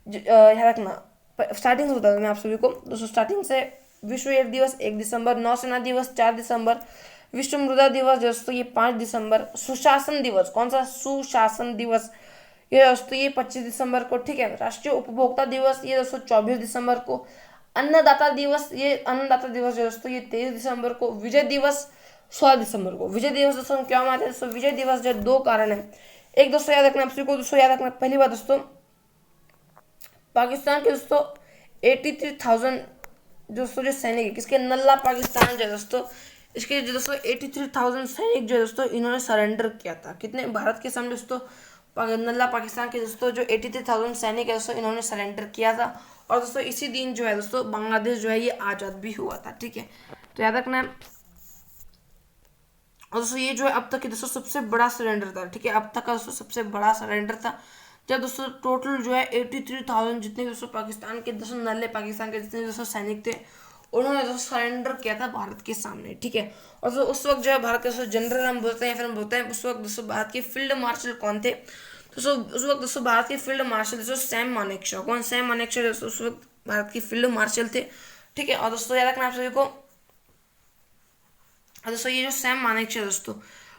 S1: याद रखना। स्टार्टिंग से बता दूं मैं आप सभी को दोस्तों, स्टार्टिंग से विश्व एड्स दिवस 1 दिसंबर, नौसेना दिवस 4 दिसंबर, विश्व मृदा दिवस दोस्तों ये 5 दिसंबर, सुशासन दिवस, कौन सा? सुशासन दिवस ये दोस्तों ये 25 दिसंबर को, ठीक है। राष्ट्रीय उपभोक्ता दिवस ये दोस्तों 24 दिसंबर को। अन्नदाता दिवस, ये अन्नदाता दिवस दोस्तों ये 23 दिसंबर को। विजय दिवस 16 दिसंबर को। विजय दिवस दोस्तों हम क्या मानते हैं दोस्तों? विजय दिवस जो 2 कारण है। एक दोस्तों याद रखना आप सभी को, दोस्तों याद रखना पहली बात दोस्तों, पाकिस्तान के दोस्तों 83,000 दोस्तों जो सैनिक है, किसके? नल्ला पाकिस्तान जो है दोस्तों, इसके जो दोस्तों 83,000 सैनिक जो है दोस्तों इन्होंने सरेंडर किया था। कितने? भारत के सामने दोस्तों नल्ला पाकिस्तान के दोस्तों जो 83,000 सैनिक है दोस्तों इन्होंने सरेंडर किया था। और दोस्तों इसी दिन जो है दोस्तों बांग्लादेश जो है ये आज़ाद भी हुआ था, ठीक है। तो याद रखना है। और दोस्तों ये जो है अब तक के दोस्तों सबसे बड़ा सरेंडर था, ठीक है। अब तक का दोस्तों सबसे बड़ा सरेंडर था, जब दोस्तों टोटल जो है 83,000 जितने दोस्तों पाकिस्तान के दोस्तों नल्ले पाकिस्तान के जितने दोस्तों सैनिक थे उन्होंने दोस्तों सरेंडर किया था भारत के सामने, ठीक है। और दोस्तों उस वक्त जो है भारत के दोस्तों जनरल हम बोलते हैं, फिर हम बोलते हैं उस वक्त दोस्तों भारत के फील्ड मार्शल कौन थे? दोस्तों उस वक्त दोस्तों भारत के फील्ड मार्शल दोस्तों सैम मानेकशॉ। कौन? सैम मानेकशॉ दोस्तों उस वक्त भारत के फील्ड मार्शल थे, ठीक है। और दोस्तों याद रखना आप सभी को, दोस्तों ये जो सैम मानेकशॉ दोस्तों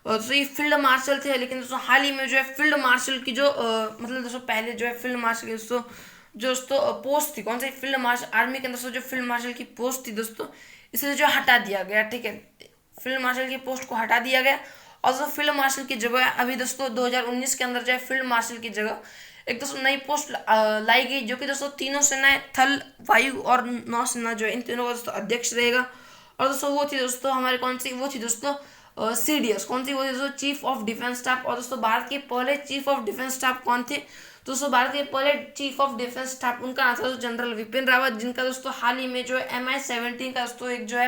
S1: दोस्तों ये फील्ड मार्शल थे, लेकिन दोस्तों हाल ही में जो है फील्ड मार्शल की जो मतलब दोस्तों पहले जो है फील्ड मार्शल की दोस्तों जो दोस्तों पोस्ट थी, कौन सी? फील्ड मार्शल आर्मी के अंदर जो फील्ड मार्शल की पोस्ट थी दोस्तों, इसे जो हटा दिया गया, ठीक है। फील्ड मार्शल की पोस्ट को हटा दिया गया और दोस्तों फील्ड मार्शल की जगह अभी दोस्तों 2019 के अंदर जो है फील्ड मार्शल की जगह एक दोस्तों नई पोस्ट लाई गई, जो कि दोस्तों तीनों सेनाएं थल, वायु और नौसेना जो है इन तीनों का दोस्तों अध्यक्ष रहेगा। और दोस्तों वो थी दोस्तों हमारे कौन सी? वो थी दोस्तों CDS। कौन सी? वो थी दोस्तों चीफ ऑफ डिफेंस स्टाफ। और दोस्तों भारत के पहले चीफ ऑफ डिफेंस स्टाफ कौन थे? दोस्तों भारत के पहले चीफ ऑफ डिफेंस स्टाफ उनका नाम था दोस्तों जनरल विपिन रावत, जिनका दोस्तों हाल ही में जो है MI-17 का दोस्तों एक जो है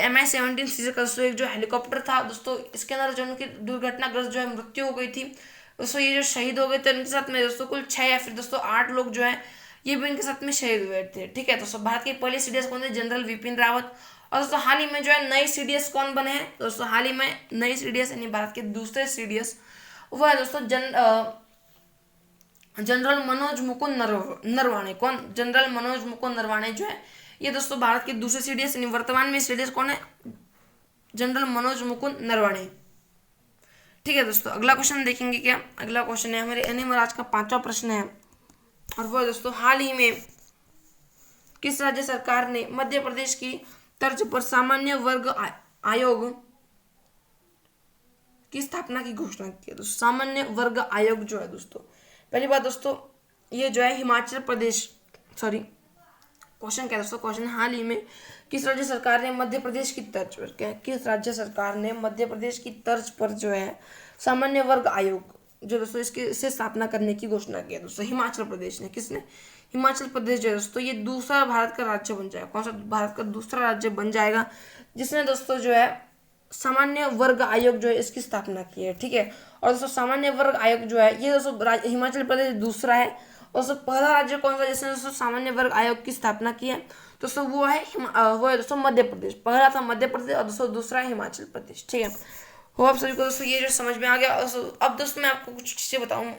S1: MI-17 सीरीज का दोस्तों एक जो हेलीकॉप्टर था दोस्तों, इसके अंदर जो उनकी दुर्घटनाग्रस्त जो है मृत्यु हो गई थी दोस्तों। ये जो शहीद हो गए थे उनके साथ में दोस्तों कुल 6 या फिर दोस्तों 8 लोग जो है ये भी इनके साथ में शहीद हुए थे, ठीक है। दोस्तों भारत के पहले CDS कौन थे? जनरल विपिन रावत। और दोस्तों हाल ही में जो है नए CDS कौन बने हैं? दोस्तों हाल ही में नए CDS यानी भारत के दूसरे CDS वो है दोस्तों जनरल मनोज मुकुंद नरवाणे। कौन? जनरल मनोज मुकुंद नरवाणे जो है ये दोस्तों भारत के दूसरे CDS यानी वर्तमान में CDS कौन है? जनरल मनोज मुकुंद नरवाणे, ठीक है। दोस्तों अगला क्वेश्चन देखेंगे क्या? अगला क्वेश्चन है हमारे एनिमल आज का 5वां प्रश्न है, और वो दोस्तों हाल ही में किस राज्य सरकार ने मध्य प्रदेश की तर्ज पर सामान्य वर्ग आयोग की स्थापना की घोषणा की है? दोस्तों सामान्य वर्ग आयोग जो है दोस्तों, पहली बात दोस्तों ये जो है हिमाचल प्रदेश, सॉरी क्वेश्चन क्या दोस्तों? क्वेश्चन हाल ही में किस राज्य सरकार ने मध्य प्रदेश की तर्ज पर, क्या किस राज्य सरकार ने मध्य प्रदेश की तर्ज पर जो है सामान्य वर्ग आयोग जो दोस्तों इसे स्थापना करने की घोषणा की है? दोस्तों हिमाचल प्रदेश ने। किसने? हिमाचल प्रदेश जो है दोस्तों ये दूसरा भारत का राज्य बन जाएगा। कौन सा भारत का दूसरा राज्य बन जाएगा जिसने दोस्तों जो है सामान्य वर्ग आयोग जो है इसकी स्थापना की है, ठीक है। और दोस्तों सामान्य वर्ग आयोग जो है ये दोस्तों हिमाचल प्रदेश दूसरा है। और दोस्तों पहला राज्य कौन सा जिसने दोस्तों सामान्य वर्ग आयोग की स्थापना की है? दोस्तों वो है दोस्तों मध्य प्रदेश। पहला था मध्य प्रदेश और दोस्तों दूसरा है हिमाचल प्रदेश, ठीक है। हो आप सभी को दोस्तों ये जो समझ में आ गया। अब दोस्तों मैं आपको कुछ चीज़ें बताऊँ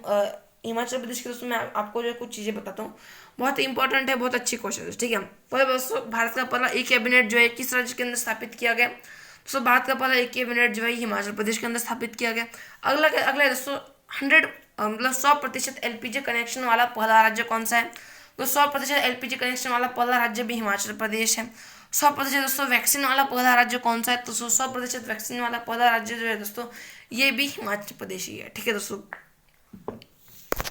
S1: हिमाचल प्रदेश के दोस्तों, मैं आपको जो कुछ चीज़ें बताता हूँ, बहुत इंपॉर्टेंट है, बहुत अच्छी क्वेश्चन है, ठीक है। पहले दोस्तों भारत का पहला ई कैबिनेट जो है किस राज्य के अंदर स्थापित किया गया? दोस्तों भारत का पहला ई कैबिनेट जो है हिमाचल प्रदेश के अंदर स्थापित किया गया। अगला दोस्तों 100% LPG कनेक्शन वाला पहला राज्य कौन सा है? तो 100% LPG कनेक्शन वाला पहला राज्य भी हिमाचल प्रदेश है। 100% दोस्तों वैक्सीन वाला पहला राज्य कौन सा है? तो 100% वैक्सीन वाला पहला राज्य जो है दोस्तों ये भी हिमाचल प्रदेश ही है, ठीक है दोस्तों।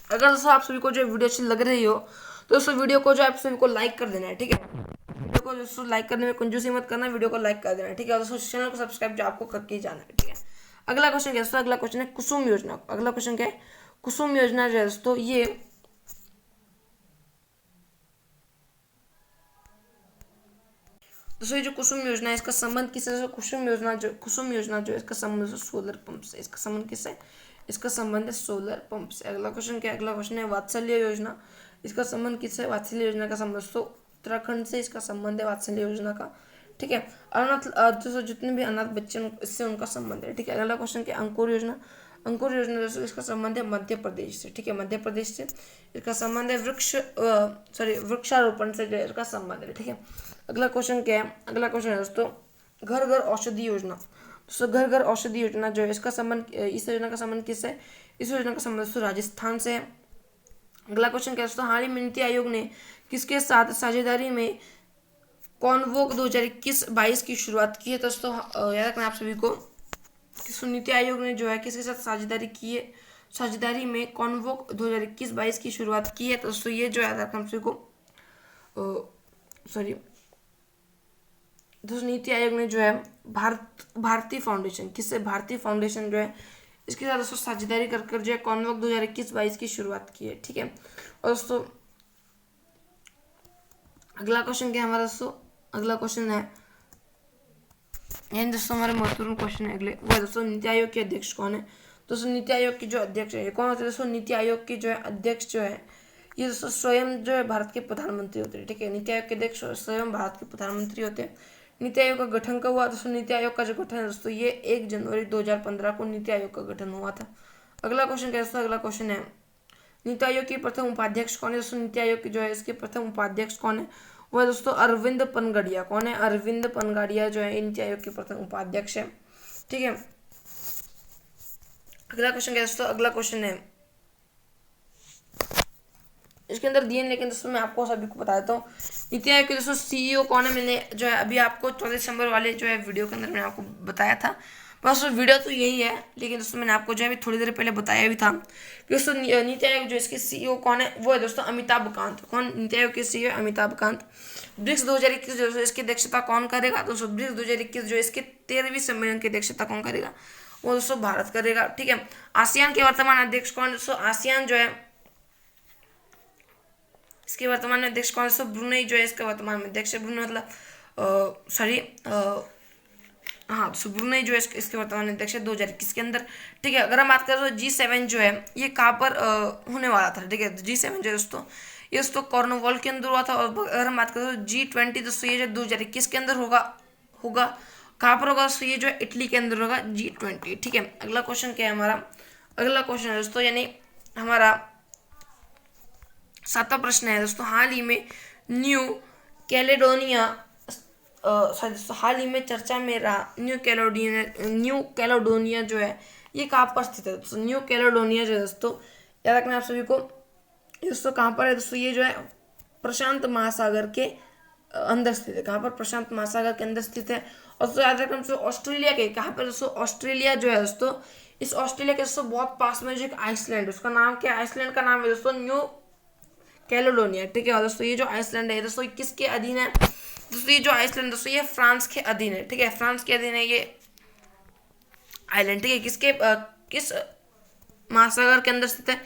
S1: अगर दोस्तों आप सभी को जो वीडियो अच्छी लग रही हो तो दोस्तों वीडियो को जो आप सभी को लाइक कर देना है, ठीक है। वीडियो को दोस्तों लाइक करने में कंजूसी मत करना, वीडियो को लाइक कर देना है, ठीक है। दोस्तों चैनल को सब्सक्राइब जो आपको करके जाना है, ठीक है। अगला क्वेश्चन क्या है दोस्तों? अगला क्वेश्चन है कुसुम योजना। अगला क्वेश्चन क्या है? कुसुम योजना जो है दोस्तों ये दोस्तों ये जो कुसुम योजना है इसका संबंध किससे? कुसुम योजना जो है इसका संबंध सोलर पंप से। इसका संबंध किससे? इसका संबंध है सोलर पंप से। अगला क्वेश्चन क्या है? अगला क्वेश्चन है वात्सल्य योजना। इसका संबंध किससे? वात्सल्य योजना का संबंध दोस्तों उत्तराखंड से इसका संबंध है वात्सल्य योजना का। ठीक है, अनाथ दोस्तों जितने भी अनाथ बच्चे इससे उनका संबंध है। ठीक है, अगला क्वेश्चन क्या? अंकुर योजना। अंकुर योजना दोस्तों इसका संबंध है मध्य प्रदेश से। ठीक है, मध्य प्रदेश से इसका संबंध है वृक्षारोपण से जो है इसका संबंध है। ठीक है, अगला क्वेश्चन क्या है? अगला क्वेश्चन है दोस्तों घर घर औषधि योजना। दोस्तों घर घर औषधि योजना जो है इसका संबंध, इस योजना का संबंध किससे? इस योजना का संबंध दोस्तों राजस्थान से है। अगला क्वेश्चन क्या है दोस्तों? हाल ही में नीति आयोग ने किसके साथ साझेदारी में कॉन्वोक 2021-22 की शुरुआत की है? दोस्तों याद रखना आप सभी को कि नीति आयोग ने जो है किसके साथ साझेदारी की है? साझेदारी में कॉन्वोक 2021-22 की शुरुआत की है। तो दोस्तों ये जो याद रखना आप सभी को दोस्तों नीति आयोग ने जो है भारतीय फाउंडेशन, किससे? भारतीय फाउंडेशन जो है इसके साथ दोस्तों साझेदारी कर जो है कॉन्वोक 2021-22 की शुरुआत की है। ठीक है, और दोस्तों अगला क्वेश्चन क्या है हमारा? दोस्तों अगला क्वेश्चन है, यानी दोस्तों हमारे महत्वपूर्ण क्वेश्चन है अगले, वो दोस्तों नीति आयोग के अध्यक्ष कौन है? दोस्तों नीति आयोग की जो अध्यक्ष है कौन होते हैं? दोस्तों नीति आयोग के जो है अध्यक्ष जो है ये दोस्तों स्वयं जो है भारत के प्रधानमंत्री होते हैं। ठीक है, नीति आयोग के अध्यक्ष स्वयं भारत के प्रधानमंत्री होते हैं। नीति आयोग का गठन कब हुआ? दोस्तों नीति आयोग का जो गठन है दोस्तों ये 1 जनवरी 2015 को नीति आयोग का गठन हुआ था। अगला क्वेश्चन क्या है दोस्तों? अगला क्वेश्चन है नीति आयोग की प्रथम उपाध्यक्ष कौन है? दोस्तों नीति आयोग की जो है इसके प्रथम उपाध्यक्ष कौन है? वो है दोस्तों अरविंद पनगड़िया। कौन है? अरविंद पनगड़िया जो है नीति आयोग के प्रथम उपाध्यक्ष है। ठीक है, अगला क्वेश्चन क्या है दोस्तों? अगला क्वेश्चन है इसके अंदर दिए, लेकिन दोस्तों मैं आपको सभी को बता देता हूँ नीति आयोग के दोस्तों सीईओ कौन है। मैंने जो है अभी आपको 14 दिसंबर वाले जो है वीडियो के अंदर मैंने आपको बताया था। बस वीडियो तो यही है, लेकिन दोस्तों मैंने आपको जो है थोड़ी देर पहले बताया भी था कि दोस्तों नीति आयोग जो इसके सीईओ कौन है? वो है दोस्तों अमिताभ कांत। कौन? नीति आयोग के सीईओ अमिताभ कांत। ब्रिक्स 2021 जो इसकी अध्यक्षता कौन करेगा? दोस्तों ब्रिक्स 2021 जो इसके 13वीं सम्मेलन की अध्यक्षता कौन करेगा? वो दोस्तों भारत करेगा। ठीक है, आसियान के वर्तमान अध्यक्ष कौन? दोस्तों आसियान जो है इसके वर्तमान में अध्यक्ष कौन? दोस्तों ब्रुनेई जो है इसका वर्तमान में अध्यक्ष है। ब्रुनेई मतलब ब्रुनेई जो है इसके वर्तमान अध्यक्ष है 2021 के अंदर। ठीक है, अगर हम बात करें तो G7 जो है ये कहाँ पर होने वाला था? ठीक है, G7 जो है दोस्तों ये दोस्तों कॉर्नवॉल के अंदर हुआ था। और अगर हम बात करें तो G20 दोस्तों ये जो 2021 के अंदर होगा कहाँ पर होगा? दोस्तों ये जो है इटली के अंदर होगा G20। ठीक है, अगला क्वेश्चन क्या है हमारा? अगला क्वेश्चन है दोस्तों यानी हमारा 7वां प्रश्न है दोस्तों, हाल ही में न्यू में चर्चा में रहा न्यू कैलेडोनिया जो है ये कहाँ पर स्थित है? दोस्तों न्यू कैलेडोनिया जो है दोस्तों याद रखना आप सभी को दोस्तों कहाँ पर है? दोस्तों ये जो है प्रशांत महासागर के अंदर स्थित है। कहाँ पर? प्रशांत महासागर के अंदर स्थित है। और दोस्तों याद रखना दोस्तों ऑस्ट्रेलिया के कहाँ पर? दोस्तों ऑस्ट्रेलिया जो है दोस्तों इस ऑस्ट्रेलिया के दोस्तों बहुत पास में जो एक आइसलैंड, उसका नाम क्या है? आइसलैंड का नाम है दोस्तों न्यू कैलेडोनिया। ठीक है, और दोस्तों ये जो आइसलैंड है दोस्तों किसके अधीन है? दोस्तों ये जो आइसलैंड दोस्तों ये फ्रांस के अधीन है। ठीक है, फ्रांस के अधीन है ये आइलैंड। ठीक है, किस महासागर के अंदर स्थित है?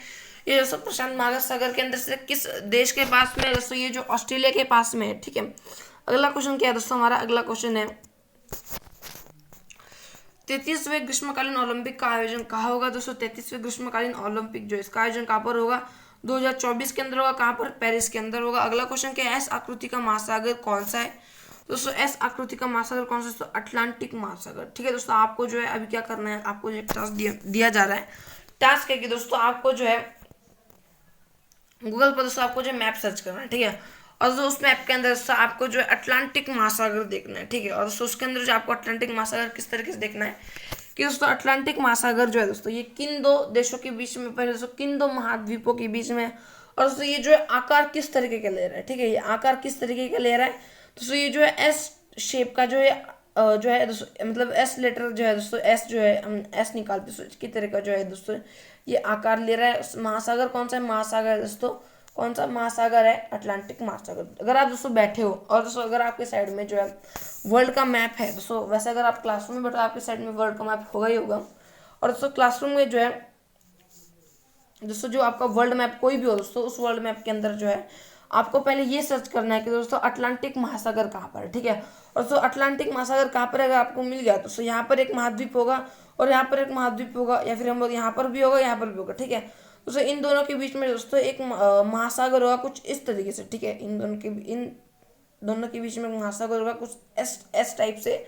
S1: ये दोस्तों प्रशांत महासागर के अंदर स्थित किस देश के पास में? दोस्तों ये जो ऑस्ट्रेलिया के पास में है। ठीक है, अगला क्वेश्चन क्या है दोस्तों हमारा? अगला क्वेश्चन है 33वें ग्रीष्मकालीन ओलंपिक का आयोजन कहाँ होगा? दोस्तों 33वें ग्रीष्मकालीन ओलंपिक जो इसका आयोजन कहाँ पर होगा? 2024 के अंदर होगा। कहाँ पर? पेरिस के अंदर होगा। अगला क्वेश्चन क्या है? एस आकृति का महासागर कौन सा है? दोस्तों एस आकृति का महासागर कौन सा? दोस्तों अटलांटिक महासागर। ठीक है दोस्तों, आपको जो है अभी क्या करना है? आपको जो टास्क दिया जा रहा है, टास्क है कि दोस्तों आपको जो है गूगल पर दोस्तों आपको जो मैप सर्च करना है। ठीक है, और दोस्तों उस मैप के अंदर दोस्तों आपको जो है अटलांटिक महासागर देखना है। ठीक है, और दोस्तों उसके अंदर जो आपको अटलांटिक महासागर किस तरीके से देखना है कि दोस्तों अटलांटिक महासागर जो है दोस्तों ये किन दो देशों के बीच में, पहले दोस्तों किन दो महाद्वीपों के बीच में, और दोस्तों ये जो है आकार किस तरीके का ले रहा है। ठीक है, ये आकार किस तरीके का ले रहा है? दोस्तों ये जो है एस शेप का जो है दोस्तों मतलब एस लेटर जो है दोस्तों एस जो है हम एस निकालते हैं इसकी तरह का जो है दोस्तों ये आकार ले रहा है। महासागर कौन सा है? महासागर है दोस्तों कौन सा महासागर है? अटलांटिक महासागर। अगर आप दोस्तों बैठे हो और दोस्तों अगर आपके साइड में जो है वर्ल्ड का मैप है दोस्तों, वैसे अगर आप क्लासरूम में बैठो आपके साइड में वर्ल्ड का मैप होगा ही होगा। और दोस्तों क्लासरूम में जो है दोस्तों जो आपका वर्ल्ड मैप कोई भी हो दोस्तों उस वर्ल्ड मैप के अंदर जो है आपको पहले ये सर्च करना है कि दोस्तों अटलांटिक महासागर कहाँ पर है, ठीक है। और दोस्तों अटलांटिक महासागर कहाँ पर है, अगर आपको मिल गया तो दोस्तों यहाँ पर एक महाद्वीप होगा और यहाँ पर एक महाद्वीप होगा, या फिर हम लोग यहाँ पर भी होगा, यहाँ पर भी होगा, ठीक है। दोस्तों इन दोनों के बीच में दोस्तों एक महासागर होगा कुछ इस तरीके से, ठीक है। इन दोनों के बीच में महासागर होगा कुछ एस टाइप से।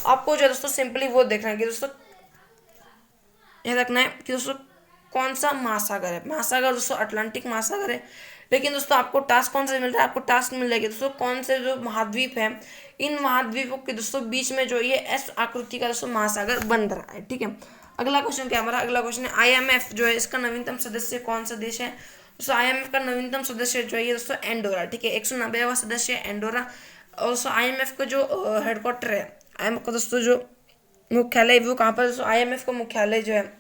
S1: आपको जो है दोस्तों सिंपली वो देखना है कि दोस्तों याद रखना है कि दोस्तों कौन सा महासागर है। महासागर दोस्तों अटलांटिक महासागर है। लेकिन दोस्तों आपको टास्क कौन सा मिल रहा है, आपको टास्क मिल जाएगा दोस्तों कौन से जो महाद्वीप है, इन महाद्वीपों के दोस्तों बीच में जो ये एस आकृति का दोस्तों महासागर बन रहा है, ठीक है। अगला क्वेश्चन क्या हमारा, अगला क्वेश्चन है IMF जो है इसका नवीनतम सदस्य कौन सा देश है। दोस्तों IMF का नवीनतम सदस्य जो है ये दोस्तों एंडोरा, ठीक है। 190वां सदस्य है एंडोरा। और दोस्तों IMF का जो हेडक्वार्टर है, IMF का दोस्तों जो मुख्यालय वो कहाँ पर, दोस्तों IMF का मुख्यालय जो है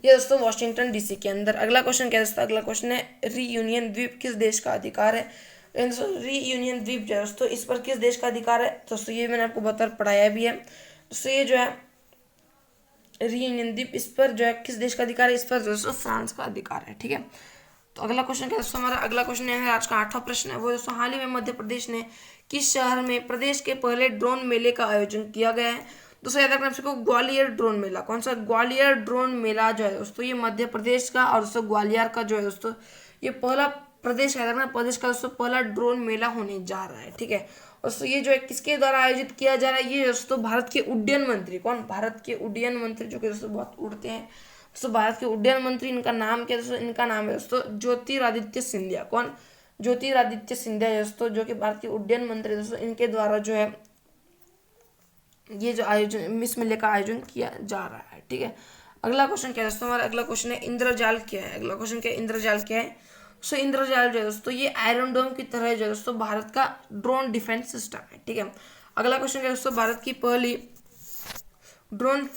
S1: ये दोस्तों वॉशिंगटन DC के अंदर। अगला क्वेश्चन क्या है दोस्तों, अगला क्वेश्चन है रीयूनियन द्वीप किस देश का अधिकार है। रीयूनियन द्वीप जो है दोस्तों इस पर किस देश का अधिकार है, दोस्तों ये मैंने आपको पढ़ाया भी है। दोस्तों ये जो है रीयूनियन द्वीप इस पर जो है किस देश का अधिकार है, इस पर दोस्तों फ्रांस का अधिकार है, ठीक है। तो अगला क्वेश्चन क्या है दोस्तों हमारा, अगला क्वेश्चन है आज का 8वां प्रश्न है वो दोस्तों हाल ही में मध्य प्रदेश ने किस शहर में प्रदेश के पहले ड्रोन मेले का आयोजन किया गया है। दोस्तों याद रखना आपको ग्वालियर ड्रोन मेला, कौन सा, ग्वालियर ड्रोन मेला जो है दोस्तों ये मध्य प्रदेश का और दोस्तों ग्वालियर का जो है दोस्तों ये पहला प्रदेश याद रखना प्रदेश का दोस्तों पहला ड्रोन मेला होने जा रहा है, ठीक है। दोस्तों ये जो है किसके द्वारा आयोजित किया जा रहा है, ये दोस्तों भारत के उड्डयन मंत्री, कौन, भारत के उड्डयन मंत्री जो कि दोस्तों बहुत उड़ते हैं दोस्तों, भारत के उड्डयन मंत्री, इनका नाम क्या है दोस्तों, इनका नाम है दोस्तों ज्योतिरादित्य सिंधिया, कौन, ज्योतिरादित्य सिंधिया दोस्तों जो कि भारत के उड्डयन मंत्री दोस्तों, इनके द्वारा जो है ये जो आयोजन इस मेले का आयोजन किया जा रहा है, ठीक है। अगला क्वेश्चन क्या है दोस्तों हमारा, अगला क्वेश्चन है इंद्रजाल क्या है। अगला क्वेश्चन क्या है, इंद्रजाल क्या है। सो इंद्रजाल जो है दोस्तों ये आयरन डोम की तरह जो है दोस्तों भारत का ड्रोन डिफेंस सिस्टम है, ठीक है। अगला क्वेश्चन क्या है दोस्तों, भारत की पहली ड्रोन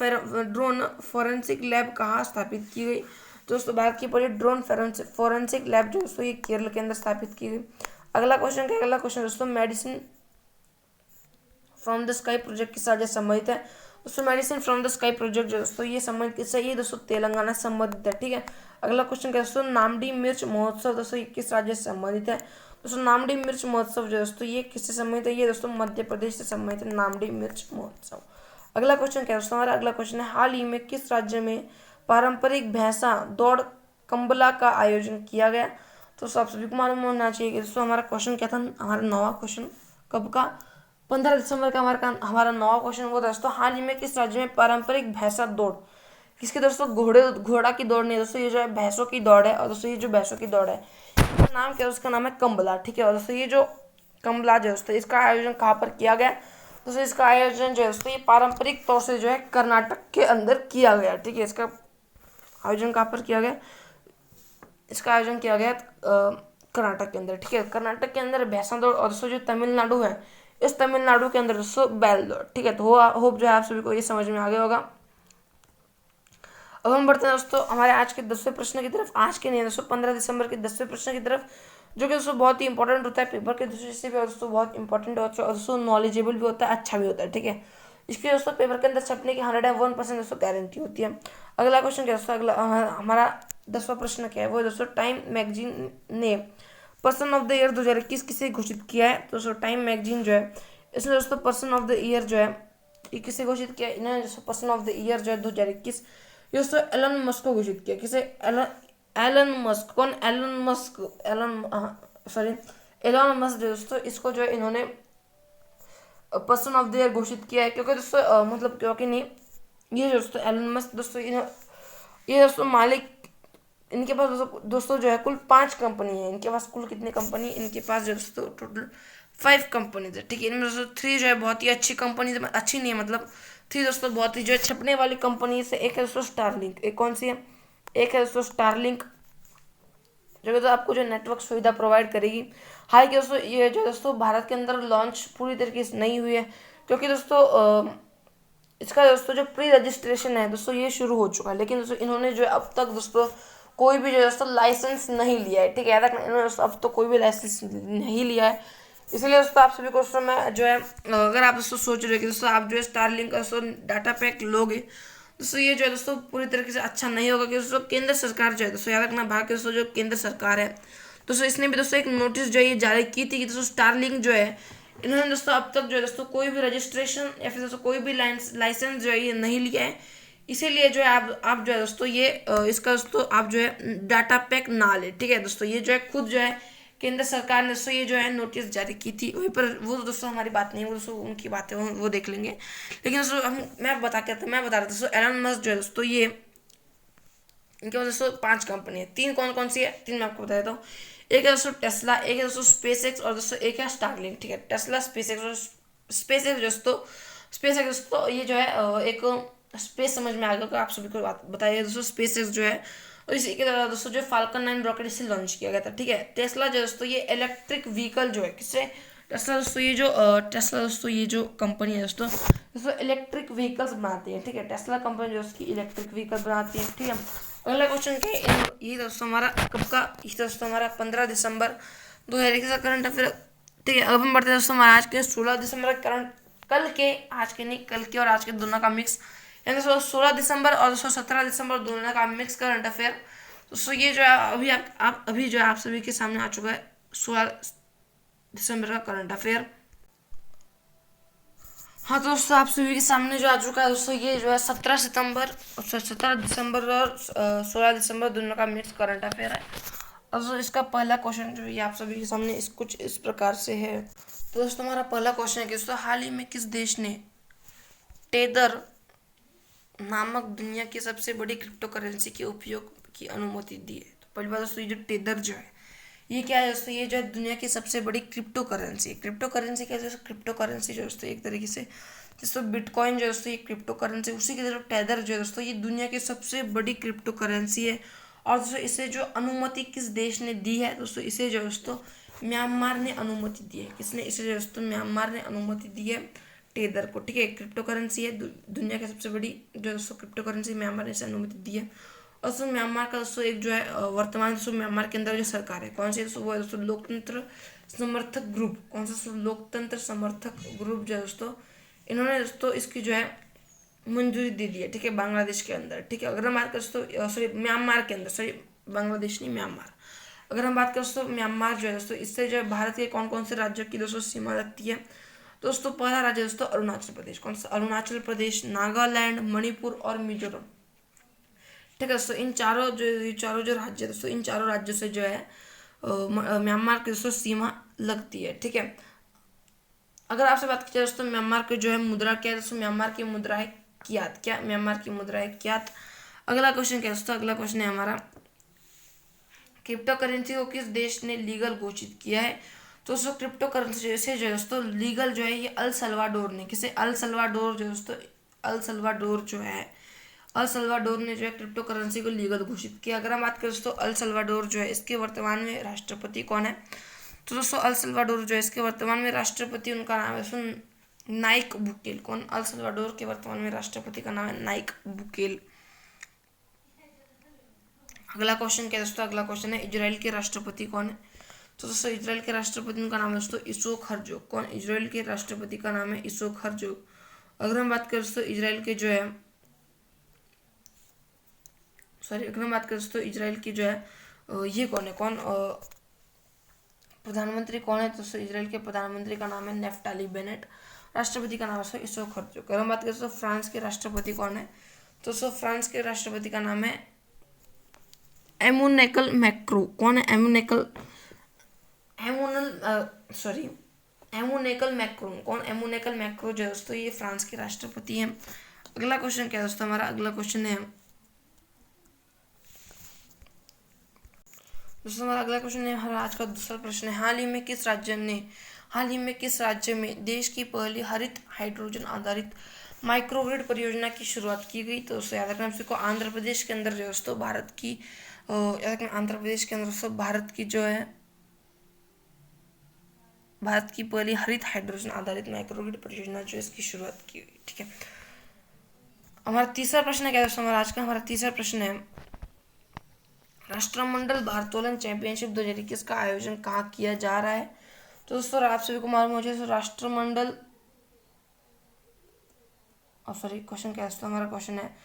S1: फॉरेंसिक लैब कहाँ स्थापित की गई। दोस्तों भारत की पहली ड्रोन फॉरेंसिक लैब जो दोस्तों ये केरल के अंदर स्थापित की गई। अगला क्वेश्चन क्या है, अगला क्वेश्चन दोस्तों medicine from the sky project किस राज्य से संबंधित है। दोस्तों medicine from the sky project जो दोस्तों ये संबंधित किससे, ये दोस्तों तेलंगाना से संबंधित है, ठीक है। अगला क्वेश्चन क्या दोस्तों, नामडी मिर्च महोत्सव दोस्तों ये किस राज्य से संबंधित है। दोस्तों नामडी मिर्च महोत्सव जो दोस्तों ये किससे संबंधित है, ये दोस्तों मध्य प्रदेश से संबंधित है नामडी मिर्च महोत्सव। अगला क्वेश्चन क्या दोस्तों हमारा, अगला क्वेश्चन है हाल ही में किस राज्य में पारंपरिक भैंसा दौड़ कंबला का आयोजन किया गया। तो आप सभी को मालूम होना चाहिए कि दोस्तों हमारा क्वेश्चन क्या था, हमारा 9वां क्वेश्चन कब का, 15 दिसंबर का हमारा 9वां क्वेश्चन वो दोस्तों हाल ही में किस राज्य में पारंपरिक भैंसा दौड़, किसके दोस्तों घोड़ा की दौड़ नहीं दोस्तों, ये जो है भैंसों की दौड़ है। और दोस्तों ये जो भैंसों की दौड़ है इसका नाम क्या है, उसका नाम है कंबला, ठीक है। और दोस्तों ये जो कंबला जो दोस्तों इसका आयोजन कहाँ पर किया गया, दोस्तों इसका आयोजन जो है दोस्तों ये पारंपरिक तौर से जो है कर्नाटक के अंदर किया गया, ठीक है। इसका आयोजन कहाँ पर किया गया, इसका आयोजन किया गया कर्नाटक के अंदर, ठीक है। कर्नाटक के अंदर भैंसा दौड़। और दोस्तों जो तमिलनाडु है इस तमिलनाडु के अंदर दोस्तों बैल दौड़, ठीक है। तो होप जो है आप सभी को ये समझ में आ गया होगा। अब हम बढ़ते हैं दोस्तों हमारे आज के 10वें प्रश्न की तरफ, आज के नहीं दोस्तों 15 दिसंबर के 10वें प्रश्न की तरफ, जो कि दोस्तों बहुत ही इंपॉर्टेंट होता है पेपर के दृष्टि से भी, और दोस्तों बहुत इंपॉर्टेंट होता है और दोस्तों नॉलेजेबल भी होता है, अच्छा भी होता है, ठीक है। इसके दोस्तों पेपर के अंदर छपने की 101% दोस्तों गारंटी होती है। अगला क्वेश्चन क्या दोस्तों, अगला हमारा 10वां प्रश्न क्या है वो दोस्तों टाइम मैगजीन ने पर्सन ऑफ द ईयर 2021 किसे घोषित किया है। दोस्तों टाइम मैगजीन जो है इसने दोस्तों पर्सन ऑफ द ईयर जो है ये किसे घोषित किया, इन्होंने दोस्तों पर्सन ऑफ द ईयर जो है 2021 ये दोस्तों एलन मस्क को घोषित किया। किसे, एलन मस्क, कौन, एलन मस्क, एलन मस्क जो दोस्तों इसको जो है इन्होंने पर्सन ऑफ द ईयर घोषित किया है, क्योंकि दोस्तों मतलब क्योंकि नहीं ये दोस्तों एलन मस्क दोस्तों ये दोस्तों मालिक, इनके पास दोस्तों जो है कुल 5 कंपनी है, इनके पास कुल कितनी कंपनी, इनके पास जो दोस्तों टोटल 5 कंपनीज है, ठीक है। इनमें दोस्तों 3 जो है बहुत ही अच्छी कंपनीज, अच्छी नहीं है मतलब 3 दोस्तों बहुत ही जो है छपने वाली कंपनी से, एक है दोस्तों स्टारलिंक, एक कौन सी है, एक है दोस्तों स्टारलिंक जो कि तो आपको जो नेटवर्क सुविधा प्रोवाइड करेगी। हालांकि दोस्तों ये जो दोस्तों भारत के अंदर लॉन्च पूरी तरीके से नहीं हुई है, क्योंकि दोस्तों इसका दोस्तों जो प्री रजिस्ट्रेशन है दोस्तों ये शुरू हो चुका है, लेकिन दोस्तों इन्होंने जो है अब तक दोस्तों कोई भी जो दोस्तों लाइसेंस नहीं लिया है, ठीक है। याद रखना इन्होंने दोस्तों अब तो कोई भी लाइसेंस नहीं लिया है, इसलिए दोस्तों आप सभी को दोस्तों मैं जो है अगर आप दोस्तों सोच रहे हो कि दोस्तों आप जो है स्टारलिंक का दोस्तों डाटा पैक लोगे दोस्तों ये जो है दोस्तों पूरी तरीके से अच्छा नहीं होगा, कि दोस्तों केंद्र सरकार जो है दोस्तों याद रखना भारत के दोस्तों जो केंद्र सरकार है दोस्तों इसने भी दोस्तों एक नोटिस जो है ये जारी की थी कि दोस्तों स्टारलिंक जो है इन्होंने दोस्तों अब तक जो है दोस्तों कोई भी रजिस्ट्रेशन या फिर दोस्तों कोई भी लाइसेंस जो है ये नहीं लिया है। इसीलिए जो है आप जो है दोस्तों ये इसका दोस्तों आप जो है डाटा पैक ना ले, ठीक है दोस्तों। ये जो है खुद जो है केंद्र सरकार ने दोस्तों ये जो है नोटिस जारी की थी, वहीं पर वो दोस्तों हमारी बात नहीं है, वो दोस्तों उनकी बात है, वो देख लेंगे। लेकिन दोस्तों मैं बता रहा था दोस्तों एलन मस्क जो है दोस्तों ये इनके पास दोस्तों 5 कंपनी है। 3 कौन कौन सी है, 3 मैं आपको बता देता हूँ। एक है दोस्तों टेस्ला, एक है दोस्तों स्पेस एक्स और दोस्तों एक है स्टारलिंक, ठीक है। टेस्ला, स्पेस एक्स और स्पेस एक्स दोस्तों ये जो है एक स्पेस समझ में आ गया आप सभी को बताइए दोस्तों। स्पेस एक्स जो है और इसी के द्वारा दोस्तों जो फाल्कन 9 रॉकेट इसे लॉन्च किया गया था, ठीक है। टेस्ला जो दोस्तों ये इलेक्ट्रिक व्हीकल जो है किससे टेस्ला दोस्तों ये जो कंपनी है दोस्तों इलेक्ट्रिक व्हीकल्स बनाती है, ठीक है। टेस्ला कंपनी जो उसकी इलेक्ट्रिक व्हीकल बनाती है, ठीक है। अगला क्वेश्चन क्या है, ये दोस्तों हमारा कब का, ये दोस्तों हमारा 15 दिसंबर 2021 का करंट अफेयर, ठीक है। अब हम बढ़ते हैं दोस्तों हमारा आज के 16 दिसंबर करंट, कल के, आज के नहीं कल के और आज के दोनों का मिक्स, यानी दोस्तों 16 दिसंबर और दोस्तों 17 दिसंबर दोनों का मिक्स करंट अफेयर। दोस्तों ये जो है अभी जो है आप सभी के सामने आ चुका है 16 दिसंबर का करंट अफेयर। हाँ तो दोस्तों आप सभी के सामने जो आ चुका है दोस्तों ये जो है 17 दिसंबर और 16 दिसंबर दोनों का मिक्स करंट अफेयर है। अब दोस्तों इसका पहला क्वेश्चन जो है आप सभी के सामने कुछ इस प्रकार से है। तो दोस्तों हमारा पहला क्वेश्चन है कि दोस्तों हाल ही में किस देश ने टेदर नामक दुनिया की सबसे बड़ी क्रिप्टो करेंसी के उपयोग की अनुमति दी है। तो पहली बात दोस्तों ये जो टेदर जो है ये क्या है दोस्तों, ये जो है दुनिया की सबसे बड़ी क्रिप्टो करेंसी है। क्रिप्टो करेंसी क्या है, क्रिप्टो करेंसी जो दोस्तों एक तरीके से दोस्तों बिटकॉइन जो है दोस्तों ये क्रिप्टो करेंसी, उसी की तरफ टेदर जो है दोस्तों ये दुनिया की सबसे बड़ी क्रिप्टो करेंसी है। और दोस्तों इसे जो अनुमति किस देश ने दी है दोस्तों, इसे जो दोस्तों म्यांमार ने अनुमति दी है। किसने, इसे जो दोस्तों म्यांमार ने अनुमति दी है टेदर को, ठीक है। क्रिप्टो करेंसी है दुनिया की सबसे बड़ी जो दोस्तों क्रिप्टो करेंसी, म्यांमार ने इसे अनुमति दी है। और दोस्तों म्यांमार का दोस्तों एक जो है वर्तमान दोस्तों म्यांमार के अंदर जो सरकार है कौन सी दोस्तों, वो है दोस्तों लोकतंत्र समर्थक ग्रुप। कौन सा, लोकतंत्र समर्थक ग्रुप जो है दोस्तों इन्होंने दोस्तों इसकी जो है मंजूरी दे दी है, ठीक है, बांग्लादेश के अंदर, ठीक है। अगर हम बात करें दोस्तों सॉरी म्यांमार के अंदर, सॉरी बांग्लादेश नहीं म्यांमार। अगर हम बात करें दोस्तों म्यांमार जो है दोस्तों इससे जो है भारत के कौन कौन से राज्यों की दोस्तों सीमा लगती है। दोस्तों पहला राज्य दोस्तों अरुणाचल प्रदेश, कौन सा, अरुणाचल प्रदेश, नागालैंड, मणिपुर और मिजोरम, ठीक है दोस्तों। इन चारों जो राज्य दोस्तों इन चारों राज्यों से जो है म्यांमार की दोस्तों सीमा लगती है, ठीक है। अगर आपसे बात की जाए दोस्तों म्यांमार की जो है मुद्रा क्या है दोस्तों, म्यांमार की मुद्रा है क्यात, क्या म्यांमार की मुद्रा है क्यात। अगला क्वेश्चन क्या है दोस्तों, अगला क्वेश्चन है हमारा क्रिप्टो करेंसी को किस देश ने लीगल घोषित किया है। तो दोस्तों क्रिप्टो करेंसी से जो है दोस्तों लीगल जो है ये अल सल्वाडोर ने, किसे, अल सल्वाडोर जो दोस्तों अल सल्वाडोर जो है अल सल्वाडोर ने जो है क्रिप्टो करेंसी को लीगल घोषित किया। अगर हम बात करें दोस्तों अल सल्वाडोर जो है इसके वर्तमान में राष्ट्रपति कौन है। तो दोस्तों अल सल्वाडोर जो है इसके वर्तमान में राष्ट्रपति उनका नाम है दोस्तों नाइक बुकेल। कौन, अल सल्वाडोर के वर्तमान में राष्ट्रपति का नाम है नाइक बुकेल। अगला क्वेश्चन क्या है दोस्तों, अगला क्वेश्चन है इजराइल के राष्ट्रपति कौन है। तो दोस्तों इजराइल के राष्ट्रपति उनका नाम है दोस्तों इसोक हर्जोग। कौन, इजराइल के राष्ट्रपति का नाम है इसोक हर्जोग। अगर हम बात करें दोस्तों इजराइल के जो है अगर हम बात करें दोस्तों इजराइल की जो है ये कौन है, कौन प्रधानमंत्री कौन है। दोस्तों इजराइल के प्रधानमंत्री का नाम है नेफ्टाली बेनेट। राष्ट्रपति का नाम है इसोक हर्जोग। अगर हम बात करें दोस्तों फ्रांस के राष्ट्रपति कौन है। तो दोस्तों फ्रांस के राष्ट्रपति का नाम है एमुनेकल मैक्रो। कौन है, एमुनेकल मैक्रोन। कौन, एमुनेकल मैक्रो जो है दोस्तों ये फ्रांस के राष्ट्रपति हैं। अगला क्वेश्चन क्या है दोस्तों, हमारा अगला क्वेश्चन है हमारा अगला क्वेश्चन है हमारा आज का दूसरा प्रश्न है हाल ही में किस राज्य में देश की पहली हरित हाइड्रोजन आधारित माइक्रोग्रिड परियोजना की शुरुआत की गई। तो दोस्तों याद रखना आपको आंध्र प्रदेश के अंदर जो है दोस्तों भारत की आंध्र प्रदेश के अंदर दोस्तों भारत की पहली हरित हाइड्रोजन आधारित माइक्रोग्रिड परियोजना जो है इसकी शुरुआत की गई, ठीक है। हमारा तीसरा प्रश्न क्या है दोस्तों, हमारा तीसरा प्रश्न है राष्ट्रमंडल भारोत्तोलन चैंपियनशिप 2021 का आयोजन कहाँ किया जा रहा है। तो दोस्तों आप सभी को मालूम हो जाए राष्ट्रमंडल क्वेश्चन क्या है दोस्तों, हमारा क्वेश्चन है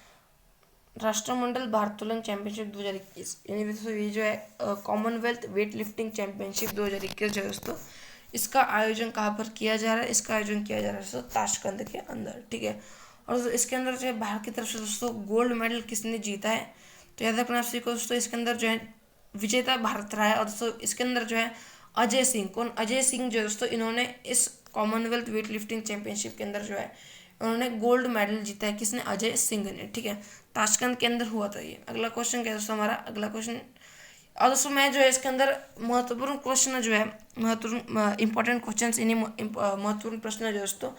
S1: राष्ट्रमंडल भारोत्तोलन चैंपियनशिप 2021, यानी दोस्तों ये जो है कॉमनवेल्थ वेट लिफ्टिंग चैंपियनशिप 2021 जो है दोस्तों, इसका आयोजन कहाँ पर किया जा रहा है? इसका आयोजन किया जा रहा है दोस्तों ताशकंद के अंदर, ठीक है। और दोस्तों इसके अंदर जो है भारत की तरफ से दोस्तों गोल्ड मेडल किसने जीता है? तो याद रखना आप सभी को दोस्तों, इसके अंदर जो है विजेता भारत रहा है। और दोस्तों इसके अंदर जो है अजय सिंह, कौन? अजय सिंह जो है दोस्तों, इन्होंने इस कॉमनवेल्थ वेट लिफ्टिंग चैंपियनशिप के अंदर जो है उन्होंने गोल्ड मेडल जीता है। किसने? अजय सिंह ने, ठीक है। ताशकंद के अंदर हुआ था ये। अगला क्वेश्चन क्या है दोस्तों हमारा? अगला क्वेश्चन, और दोस्तों मैं जो है इसके अंदर महत्वपूर्ण क्वेश्चन जो है, महत्वपूर्ण इंपॉर्टेंट क्वेश्चन, इन्हीं महत्वपूर्ण प्रश्न जो है दोस्तों,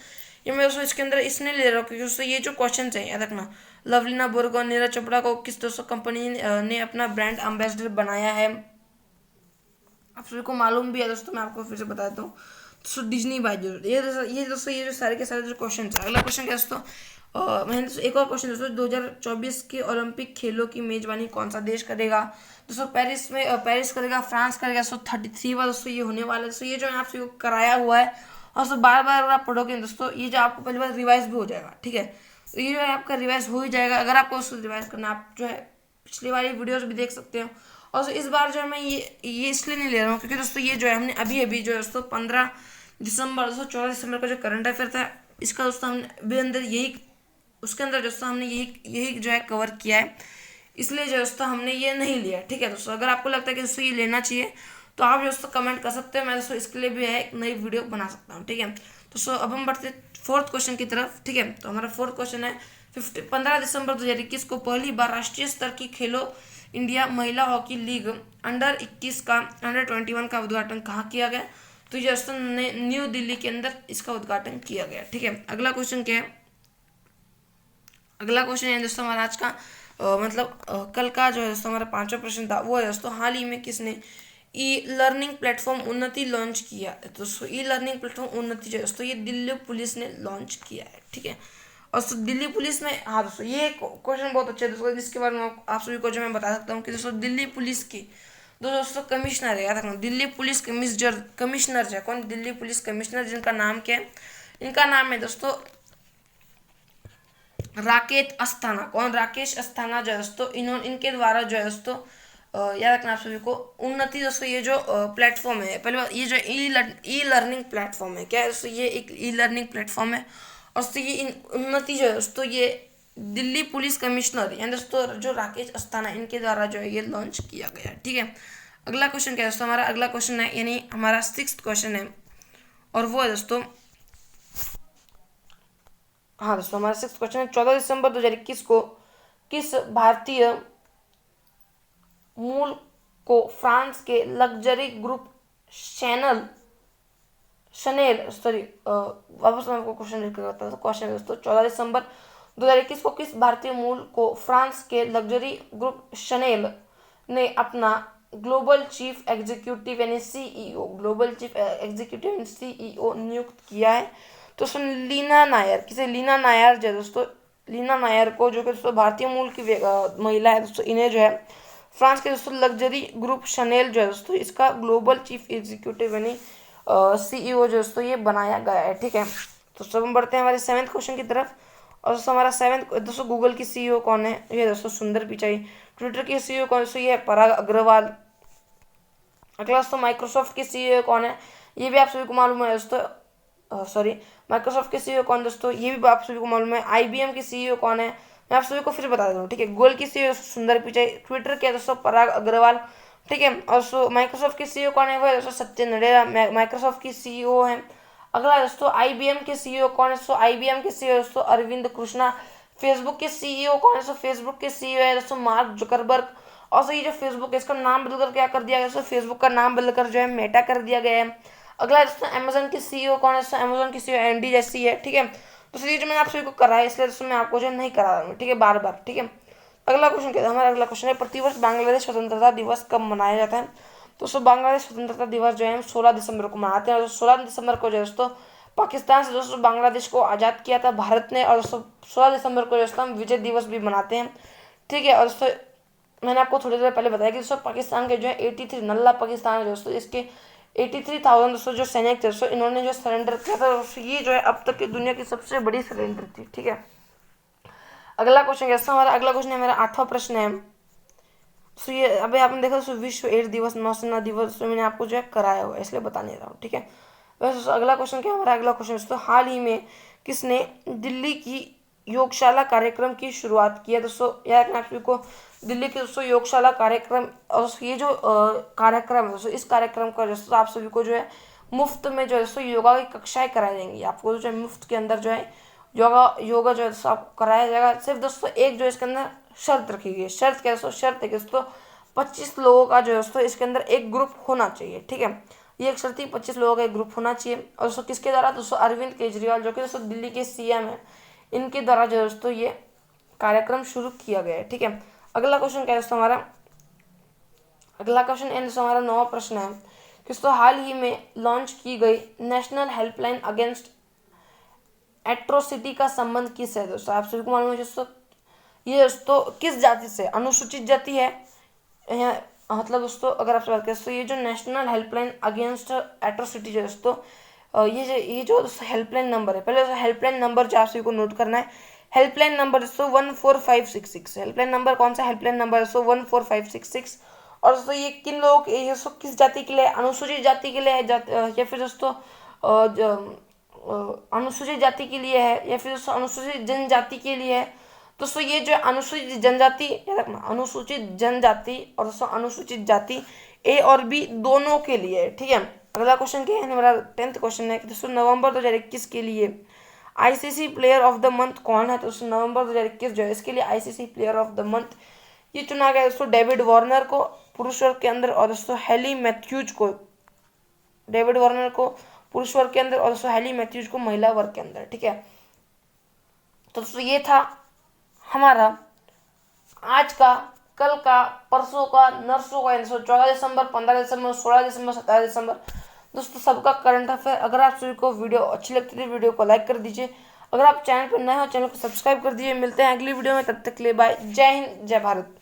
S1: ये मैं दोस्तों इसके अंदर इसने ले रहा हूँ क्योंकि दोस्तों ये जो क्वेश्चन है याद रखना, लवलीना बोरगोहाइन, नीरज चोपड़ा को किस दोस्तों कंपनी ने अपना ब्रांड एम्बेसडर बनाया है? आप सभी को मालूम भी है दोस्तों, मैं आपको फिर से बता देता हूँ। दोस्तों डिज्नी बाय जरूर, ये दोस्तों ये जो सारे के सारे जो क्वेश्चन है। अगला क्वेश्चन क्या दोस्तों? मैंने दोस्तों एक और क्वेश्चन दोस्तों, 2024 के ओलंपिक खेलों की मेजबानी कौन सा देश करेगा? दोस्तों पेरिस करेगा, फ्रांस करेगा। दोस्तों 33 बार दोस्तों ये होने वाला है। दोस्तों ये जो है आप सभी को कराया हुआ है, और दोस्तों बार बार अगर आप पढ़ोगे दोस्तों, ये जो आपको पहली बार रिवाइज भी हो जाएगा, ठीक है। तो ये जो है आपका रिवाइज हो ही जाएगा। अगर आपको उसको रिवाइज करना, आप जो है पिछली वाली वीडियोस भी देख सकते हो। और इस बार जो है मैं ये इसलिए नहीं ले रहा हूँ क्योंकि दोस्तों ये जो है हमने अभी अभी जो है दोस्तों 15 दिसंबर दोस्तों 14 दिसंबर का जो करंट अफेयर था, इसका दोस्तों हमने अभी अंदर यही, उसके अंदर दोस्तों हमने यही जो है कवर किया है, इसलिए जो दोस्तों हमने ये नहीं लिया, ठीक है दोस्तों। अगर आपको लगता है कि दोस्तों ये लेना चाहिए तो आप दोस्तों कमेंट कर सकते हो, मैं दोस्तों इसके लिए भी है एक नई वीडियो बना सकता हूँ, ठीक है। दोस्तों अब हम बढ़ते फोर्थ क्वेश्चन की तरफ, ठीक है। तो हमारा फोर्थ क्वेश्चन है 15 दिसंबर 2021 को पहली बार राष्ट्रीय स्तर की खेलो इंडिया महिला हॉकी लीग अंडर 21 का, अंडर 21 का उद्घाटन कहाँ किया गया? तो ये दोस्तों न्यू दिल्ली के अंदर इसका उद्घाटन किया गया, ठीक है। अगला क्वेश्चन क्या है? अगला क्वेश्चन है दोस्तों हमारा आज का कल का जो है दोस्तों हमारा 5वां प्रश्न था, वो है दोस्तों हाल ही में किसने ई लर्निंग प्लेटफॉर्म उन्नति लॉन्च किया? दोस्तों ई लर्निंग प्लेटफॉर्म उन्नति जो है दोस्तों ये दिल्ली पुलिस ने लॉन्च किया है, ठीक है। और दिल्ली पुलिस में, हाँ दोस्तों ये क्वेश्चन बहुत अच्छा है दोस्तों, जिसके बारे में आप सभी को जो मैं बता सकता हूँ कि दोस्तों दिल्ली पुलिस की दोस्तों कमिश्नर है, याद रखना दिल्ली पुलिस कमिश्नर है कौन? दिल्ली पुलिस कमिश्नर, जिनका नाम क्या है? इनका नाम है दोस्तों राकेश अस्थाना। कौन? राकेश अस्थाना जो है दोस्तों, इनके द्वारा जो है दोस्तों याद रखना आप सभी को उन्नति दोस्तों ये जो प्लेटफॉर्म है, पहले बात ये जो ई लर्निंग प्लेटफॉर्म है, क्या है दोस्तों? ये एक ई लर्निंग प्लेटफॉर्म है। और दोस्तों ये उन्नति जो है दोस्तों ये दिल्ली पुलिस कमिश्नर यानी दोस्तों जो राकेश अस्थाना, इनके द्वारा जो है ये लॉन्च किया गया, ठीक है। अगला क्वेश्चन क्या है दोस्तों? हमारा अगला क्वेश्चन है यानी हमारा 6th क्वेश्चन है, और वो है दोस्तों, हाँ दोस्तों हमारा 6th क्वेश्चन है 14 दिसंबर 2021 को किस भारतीय मूल को फ्रांस के लग्जरी ग्रुप शनेल वापस मैं आपको क्वेश्चन लिख कर बताता हूँ। क्वेश्चन दोस्तों 14 दिसंबर 2021 को किस भारतीय मूल को फ्रांस के लग्जरी ग्रुप शनेल ने अपना ग्लोबल चीफ एग्जीक्यूटिव यानी सीईओ, ग्लोबल चीफ एग्जीक्यूटिव यानी सीईओ नियुक्त किया है? तो सुन लीना नायर, किसे? लीना नायर जो है दोस्तों, लीना नायर को, जो कि दोस्तों भारतीय मूल की महिला है दोस्तों, इन्हें जो है फ्रांस के दोस्तों लग्जरी ग्रुप शनेल जो है दोस्तों इसका ग्लोबल चीफ एग्जीक्यूटिव यानी सीईओ जो दोस्तों ये बनाया गया है, ठीक है। तो सब हम बढ़ते हैं हमारे 7th क्वेश्चन की तरफ। और दोस्तों हमारा 7th दोस्तों गूगल की सीईओ कौन है? ये दोस्तों सुंदर पिचाई। ट्विटर की सीईओ कौन? दोस्तों ये है पराग अग्रवाल। अगला दोस्तों माइक्रोसॉफ्ट की सीईओ कौन है? ये भी आप सभी को मालूम है दोस्तों, सॉरी माइक्रोसॉफ्ट के सीईओ कौन दोस्तों, ये भी आप सभी को मालूम है। आईबीएम की सीईओ कौन है? मैं आप सभी को फिर बता देता हूँ, ठीक है। गूगल की सीईओ सुंदर पिचाई। ट्विटर के दोस्तों पराग अग्रवाल, ठीक है। और माइक्रोसॉफ्ट की सीईओ कौन है? वो दोस्तों सत्य नडेला, माइक्रोसॉफ्ट की सीईओ है। अगला दोस्तों आईबीएम के सीईओ कौन है? दोस्तों आईबीएम के सीईओ दोस्तों अरविंद कृष्णा। फेसबुक के सीईओ कौन है? दोस्तों फेसबुक के सीईओ है दोस्तों मार्क जुकरबर्ग। और ये जो फेसबुक है इसका नाम बदलकर क्या कर दिया गया? दोस्तों फेसबुक का नाम बदलकर जो है मेटा कर दिया गया है। अगला दोस्तों अमेजन की सीईओ कौन है? दोस्तों अमेजन की सीईओ एंडी जैसी है, ठीक है। तो ये जो मैंने आप सभी को कराया इसलिए दोस्तों मैं आपको जो नहीं करा रहा हूँ, ठीक है, बार बार, ठीक है। अगला क्वेश्चन क्या है? हमारा अगला क्वेश्चन है प्रतिवर्ष बांग्लादेश स्वतंत्रता दिवस कब मनाया जाता है? तो दोस्तों बांग्लादेश स्वतंत्रता दिवस जो है हम 16 दिसंबर को मनाते हैं। और 16 दिसंबर को जो है दोस्तों पाकिस्तान से दोस्तों बांग्लादेश को आज़ाद किया था भारत ने। और दोस्तों 16 दिसंबर को दोस्तों हम विजय दिवस भी मनाते हैं, ठीक है। और दोस्तों मैंने आपको थोड़ी देर पहले बताया कि दोस्तों पाकिस्तान के जो है 83 नल्ला पाकिस्तान है दोस्तों, इसके 83,000 दोस्तों जो सैनिक थे दोस्तों इन्होंने जो सरेंडर किया था दोस्तों, ये जो है अब तक की दुनिया की सबसे बड़ी सरेंडर थी, ठीक है। अगला क्वेश्चन कैसा हमारा, अगला क्वेश्चन है मेरा 8वां प्रश्न है। सो ये अभी आपने देखा विश्व एड्स दिवस, नौसेना दिवस, तो मैंने आपको जो है कराया हुआ है, इसलिए बता नहीं रहा हूँ, ठीक है। वैसे अगला क्वेश्चन क्या हमारा, अगला क्वेश्चन दोस्तों, हाल ही में किसने दिल्ली की योगशाला कार्यक्रम की शुरुआत की है। दोस्तों याद रखना आप सभी को, दिल्ली के दोस्तों योगशाला कार्यक्रम, और ये जो कार्यक्रम है दोस्तों, इस कार्यक्रम का दोस्तों आप सभी को जो है मुफ्त में जो है दोस्तों योगा की कक्षाएं कराई जाएंगी। आपको जो है मुफ्त के अंदर जो है योगा जो है दोस्तों आपको कराया जाएगा। सिर्फ दोस्तों एक जो इसके अंदर शर्त रखी गई है, शर्त क्या दोस्तों, शर्त है कि दोस्तों 25 लोगों का जो है दोस्तों इसके अंदर एक ग्रुप होना चाहिए, ठीक है। ये एक शर्त ही, 25 लोगों का एक ग्रुप होना चाहिए। और दोस्तों किसके द्वारा, दोस्तों अरविंद केजरीवाल जो कि दोस्तों दिल्ली के सीएम है, इनके द्वारा जो है दोस्तों ये कार्यक्रम शुरू किया गया है, ठीक है। अगला क्वेश्चन क्या है दोस्तों हमारा, अगला क्वेश्चन एंड हमारा 9वां प्रश्न है कि दोस्तों हाल ही में लॉन्च की गई नेशनल हेल्पलाइन अगेंस्ट एट्रोसिटी का संबंध किस है। दोस्तों आप सभी को मालूम है दोस्तों, ये दोस्तों किस जाति से, अनुसूचित जाति है, मतलब दोस्तों अगर आपसे बात करें तो ये जो नेशनल हेल्पलाइन अगेंस्ट एट्रोसिटी जो दोस्तों, ये जो हेल्पलाइन नंबर है, पहले हेल्पलाइन नंबर जो आप सभी को नोट करना है, हेल्पलाइन नंबर दोस्तों 14566, हेल्पलाइन नंबर कौन सा, हेल्पलाइन नंबर दोस्तों 14566। और दोस्तों ये किन लोगों के, दोस्तों किस जाति के लिए, अनुसूचित जाति के लिए है, या फिर दोस्तों अनुसूचित जाति के लिए है, या फिर दोस्तों अनुसूचित जनजाति के लिए है। दोस्तों ये जो अनुसूचित जनजाति, याद रखना अनुसूचित जनजाति और दोस्तों अनुसूचित जाति ए और बी दोनों के लिए, ठीक है। अगला क्वेश्चन क्या है मेरा 10th क्वेश्चन है कि दोस्तों नवंबर 2021 के लिए ICC player of the month कौन है। तो दोस्तों नवंबर 2021 जो है इसके लिए ICC player of the month ये चुना गया दोस्तों डेविड वार्नर को पुरुष वर्ग के अंदर, और दोस्तों हेली मैथ्यूज को, डेविड वार्नर को पुरुष वर्ग के अंदर और दोस्तों हेली मैथ्यूज को महिला वर्ग के अंदर, ठीक है। तो दोस्तों ये था हमारा आज का, कल का, परसों का, नरसों का, 14 दिसंबर, 15 दिसंबर, 16 दिसंबर, 17 दिसंबर दोस्तों सबका करंट अफेयर। अगर आप सभी को वीडियो अच्छी लगती है वीडियो को लाइक कर दीजिए, अगर आप चैनल पर नए हो चैनल को सब्सक्राइब कर दीजिए। मिलते हैं अगली वीडियो में, तब तक के लिए बाय, जय हिंद, जय भारत।